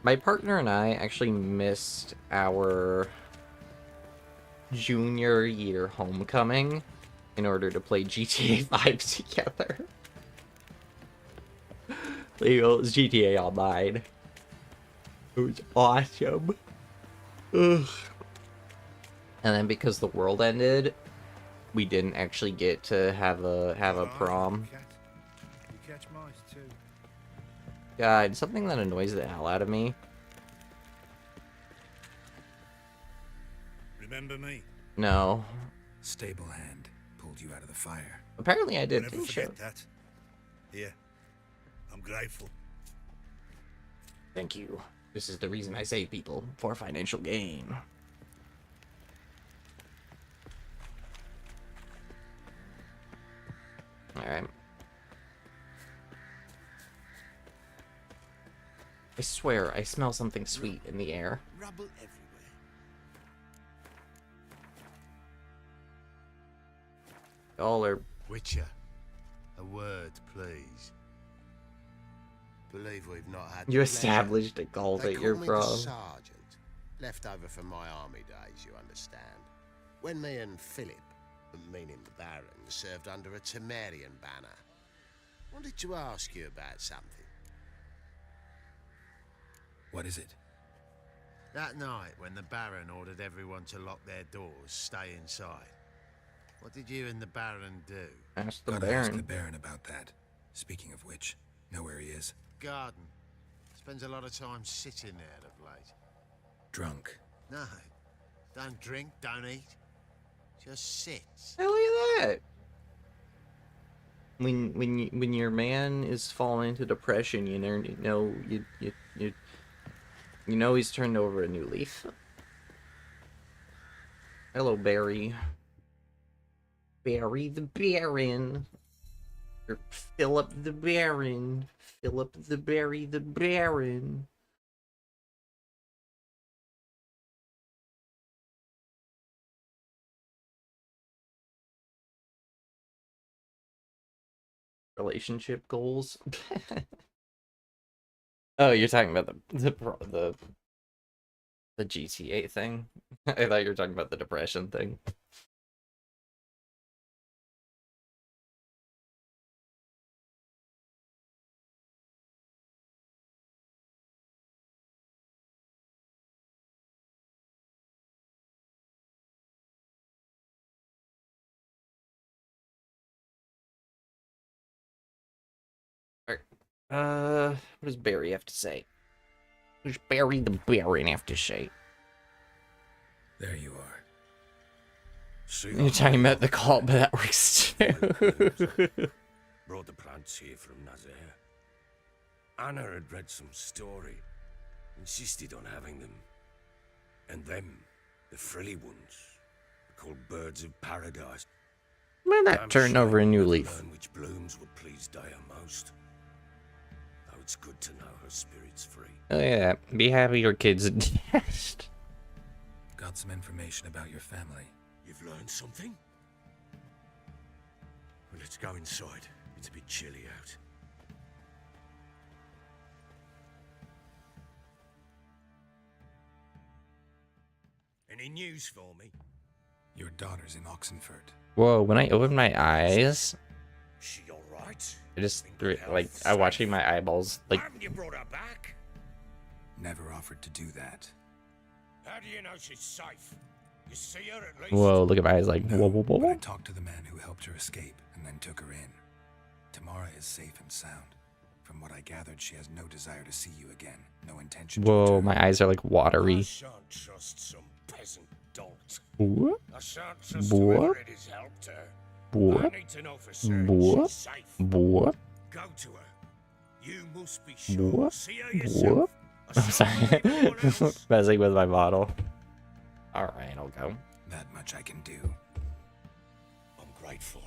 My partner and I actually missed our junior year homecoming in order to play GTA 5 together. It was GTA Online. It was awesome. Ugh. And then because the world ended, we didn't actually get to have a prom. You catch mice too. God, something that annoys the hell out of me. Remember me? No. Stable hand pulled you out of the fire. Apparently I did. Never Didn't forget you? that. Here. I'm grateful. Thank you. This is the reason I save people, for financial gain. Alright. I swear, I smell something sweet in the air. Rubble everywhere. Y'all are... Witcher, a word, please. Believe we've not had. You established a cult They that call you're me from. the sergeant, left over from my army days. You understand? When me and Philip, meaning the Baron, served under a Temerian banner. Wanted to ask you about something. What is it? That night when the Baron ordered everyone to lock their doors, stay inside. What did you and the Baron do? Ask the Gotta ask the Baron. Baron about that. Speaking of which, know where he is? Garden. Spends a lot of time sitting there of late. Drunk. No. Don't drink, don't eat. Just sits. Hey, look at that! When your man is falling into depression, you know he's turned over a new leaf. Hello, Barry. Barry the Baron. Or Philip the Baron. Philip the Barry the Baron. Relationship goals. Oh, you're talking about the GTA thing? I thought you were talking about the depression thing. What does Barry have to say? What does Barry the Baron have to say? There you are. You're talking about the cult, but that works too. Brought the plants here from Nazaire. Anna had read some story, insisted on having them. And them, the frilly ones, are called birds of paradise. Man, that turned over a new leaf. Learn which blooms would please Daya most. Though it's good to know her spirit's free. Oh yeah, be happy your kid's dead. Got some information about your family. You've learned something? Well, let's go inside. It's a bit chilly out. Any news for me? Your daughter's in Oxenford. Whoa, when I open my eyes, She all right? I just like I'm watching my eyeballs like. Haven't you brought her back? Never offered to do that. How do you know she's safe? You see her at least? Whoa, look at my eyes like No, whoa, whoa, whoa, but I whoa. talked to the man who helped her escape and then took her in. Tamara is safe and sound. From what I gathered, she has no desire to see you again. No intention to Whoa, return. my eyes are like I watery. shan't trust some peasant dolt. What? I shan't trust What? whoever it is helped her. I What? need to know for certain What? she's safe. What? Go to her. You must be sure. What? See her What? yourself. I I'm shan't sorry. believe anyone else. Messing with my bottle. Alright, I'll go. That much I can do. I'm grateful.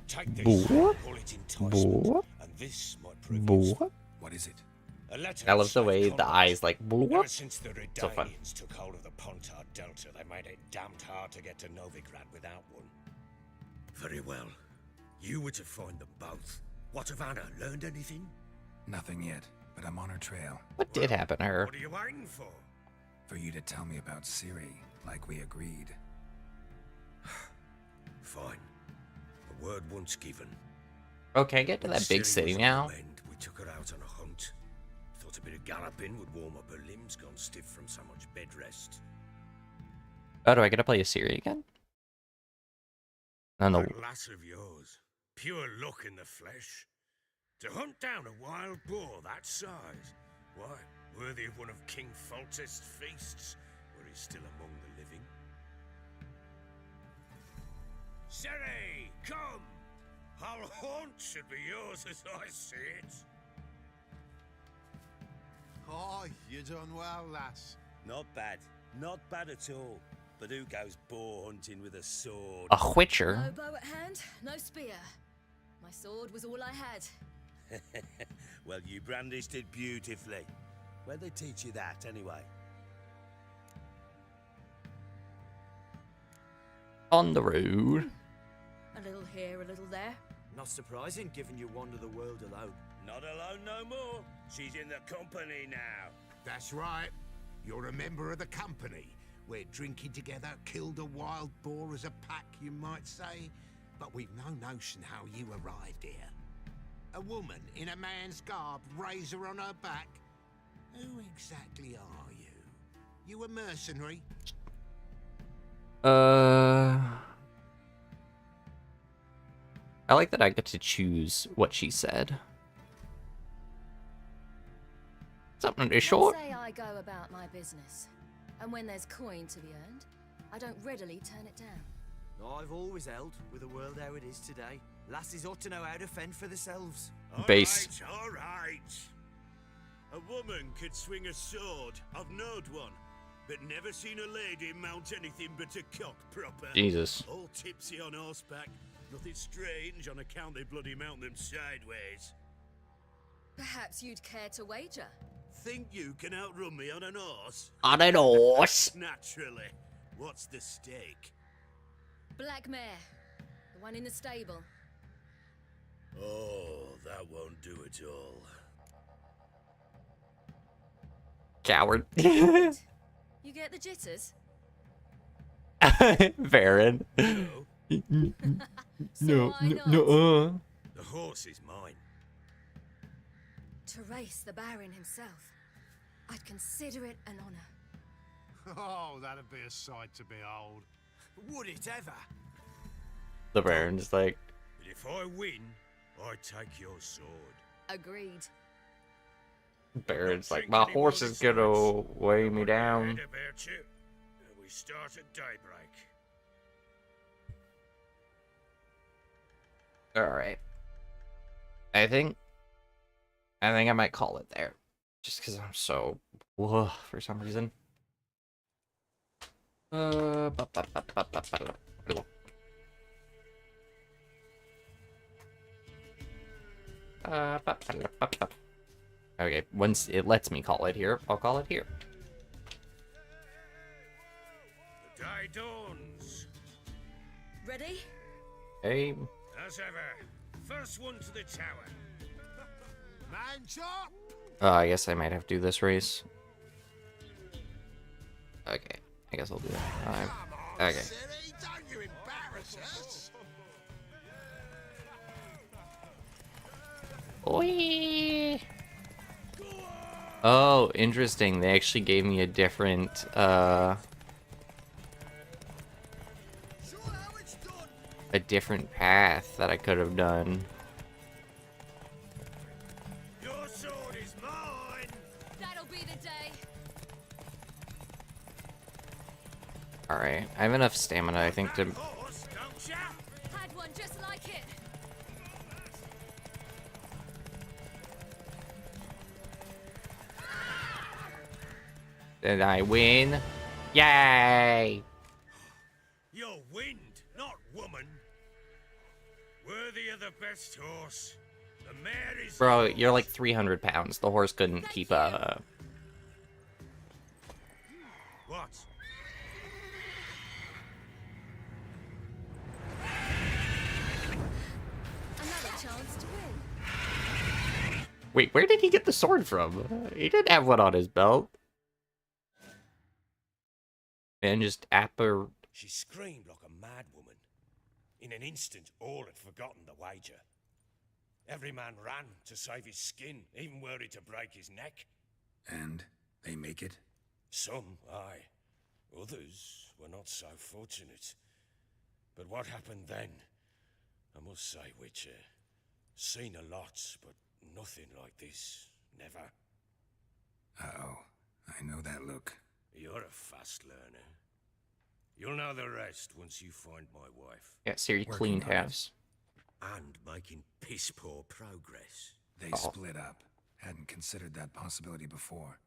Take this. What? Call it enticement. What? And this might prove useful. What? What is it? A letter I of love the safe way the conduct. eyes like Ever what? since the So fun. Redanians took hold of the Pontard Delta, they made it damned hard to get to Novigrad without one. Very well. You were to find them both. What of Anna? Learned anything? Nothing yet, but I'm on her trail. What did happen to her? What are you waiting for? For you to tell me about Ciri, like we agreed. Fine. A word once given. Okay, get to that big Ciri city was on now. the mend. We took her out on a hunt. Thought a bit of galloping would warm up her limbs, gone stiff from so much bed rest. Oh, do I get to play a Siri again? No, no. That lass of yours, pure luck in the flesh. To hunt down a wild boar that size, why, worthy of one of King Foltest's feasts, where he's still among the living. Ciri, come! Our haunt should be yours as I see it. Oh, you done well, lass. Not bad. Not bad at all. But who goes boar hunting with a sword? A Witcher. No bow at hand, no spear. My sword was all I had. Well, you brandished it beautifully. Where'd they teach you that, anyway? On the road. A little here, a little there. Not surprising, given you wander the world alone. Not alone no more. She's in the company now. That's right. You're a member of the company. We're drinking together, killed a wild boar as a pack, you might say. But we've no notion how you arrived here. A woman in a man's garb, razor on her back. Who exactly are you? You a mercenary? I like that I get to choose what she said. Something to short. Let's say I go about my business, and when there's coin to be earned, I don't readily turn it down. I've always held, with the world how it is today, lasses ought to know how to fend for themselves. Base. All right. A woman could swing a sword. I've knowed one, but never seen a lady mount anything but a cock proper. Jesus. All tipsy on horseback. Nothing strange on account they bloody mount them sideways. Perhaps you'd care to wager? Think you can outrun me on an horse? On an horse. Naturally. What's the stake? Black mare, the one in the stable. Oh, that won't do it all. Coward. You get the jitters? Baron. No, So why not? the horse is mine. To race the Baron himself, I'd consider it an honor. Oh, that'd be a sight to behold. Would it ever? The Baron's like, But if I win, I take your sword. Agreed. Barrett's like, my horse is gonna weigh me down. We start at daybreak. Alright. I think I might call it there. Just because I'm so for some reason. Okay, once it lets me call it here, I'll call it here. The day dawns. Ready? Hey. As ever, first one to the tower. Man chop! I guess I might have to do this race. Okay, I guess I'll do that. Okay. Silly, don't you embarrass us! Oi. Oh, interesting. They actually gave me a different, a different path that I could have done. Your sword is mine. That'll be the day. Alright, I have enough stamina, I think, to... Horse, don't ya? Had one just like it. Did I win? Yay! You're wind, not woman. Worthy of the best horse. The mare is... Bro, you're like 300 pounds. The horse couldn't keep up. What? Another chance to win. Wait, where did he get the sword from? He didn't have one on his belt. And just She screamed like a mad woman. In an instant, all had forgotten the wager. Every man ran to save his skin, even were he to break his neck. And they make it? Some, aye. Others were not so fortunate. But what happened then? I must say, Witcher, seen a lot, but nothing like this. Never. Uh-oh. I know that look. You're a fast learner. You'll know the rest once you find my wife. Yeah, Siri cleaned halves. And making piss-poor progress. They split up. Hadn't considered that possibility before.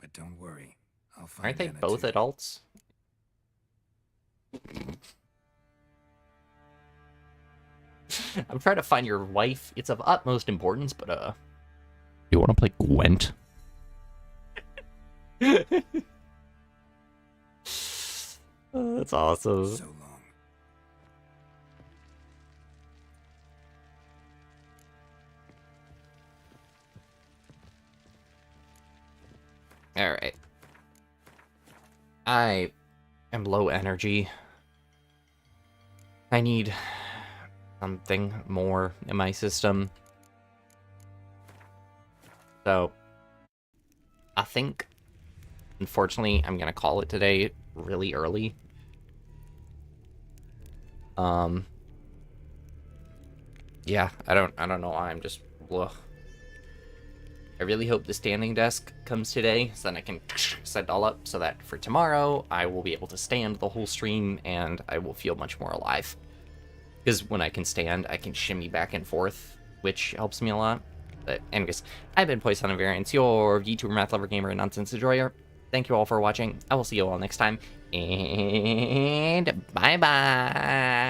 But don't worry. I'll find Aren't they Anna both too. adults? I'm trying to find your wife. It's of utmost importance, but you want to play Gwent? Oh, that's awesome. So long. Alright. I am low energy. I need something more in my system. So, I think, unfortunately, I'm gonna call it today really early. Yeah, I don't know why, I'm just, ugh. I really hope the standing desk comes today, so then I can set it all up, so that for tomorrow, I will be able to stand the whole stream, and I will feel much more alive. Because when I can stand, I can shimmy back and forth, which helps me a lot. But anyways, I've been Poisson of Variance, your VTuber math lover gamer and nonsense enjoyer. Thank you all for watching. I will see you all next time, and bye-bye!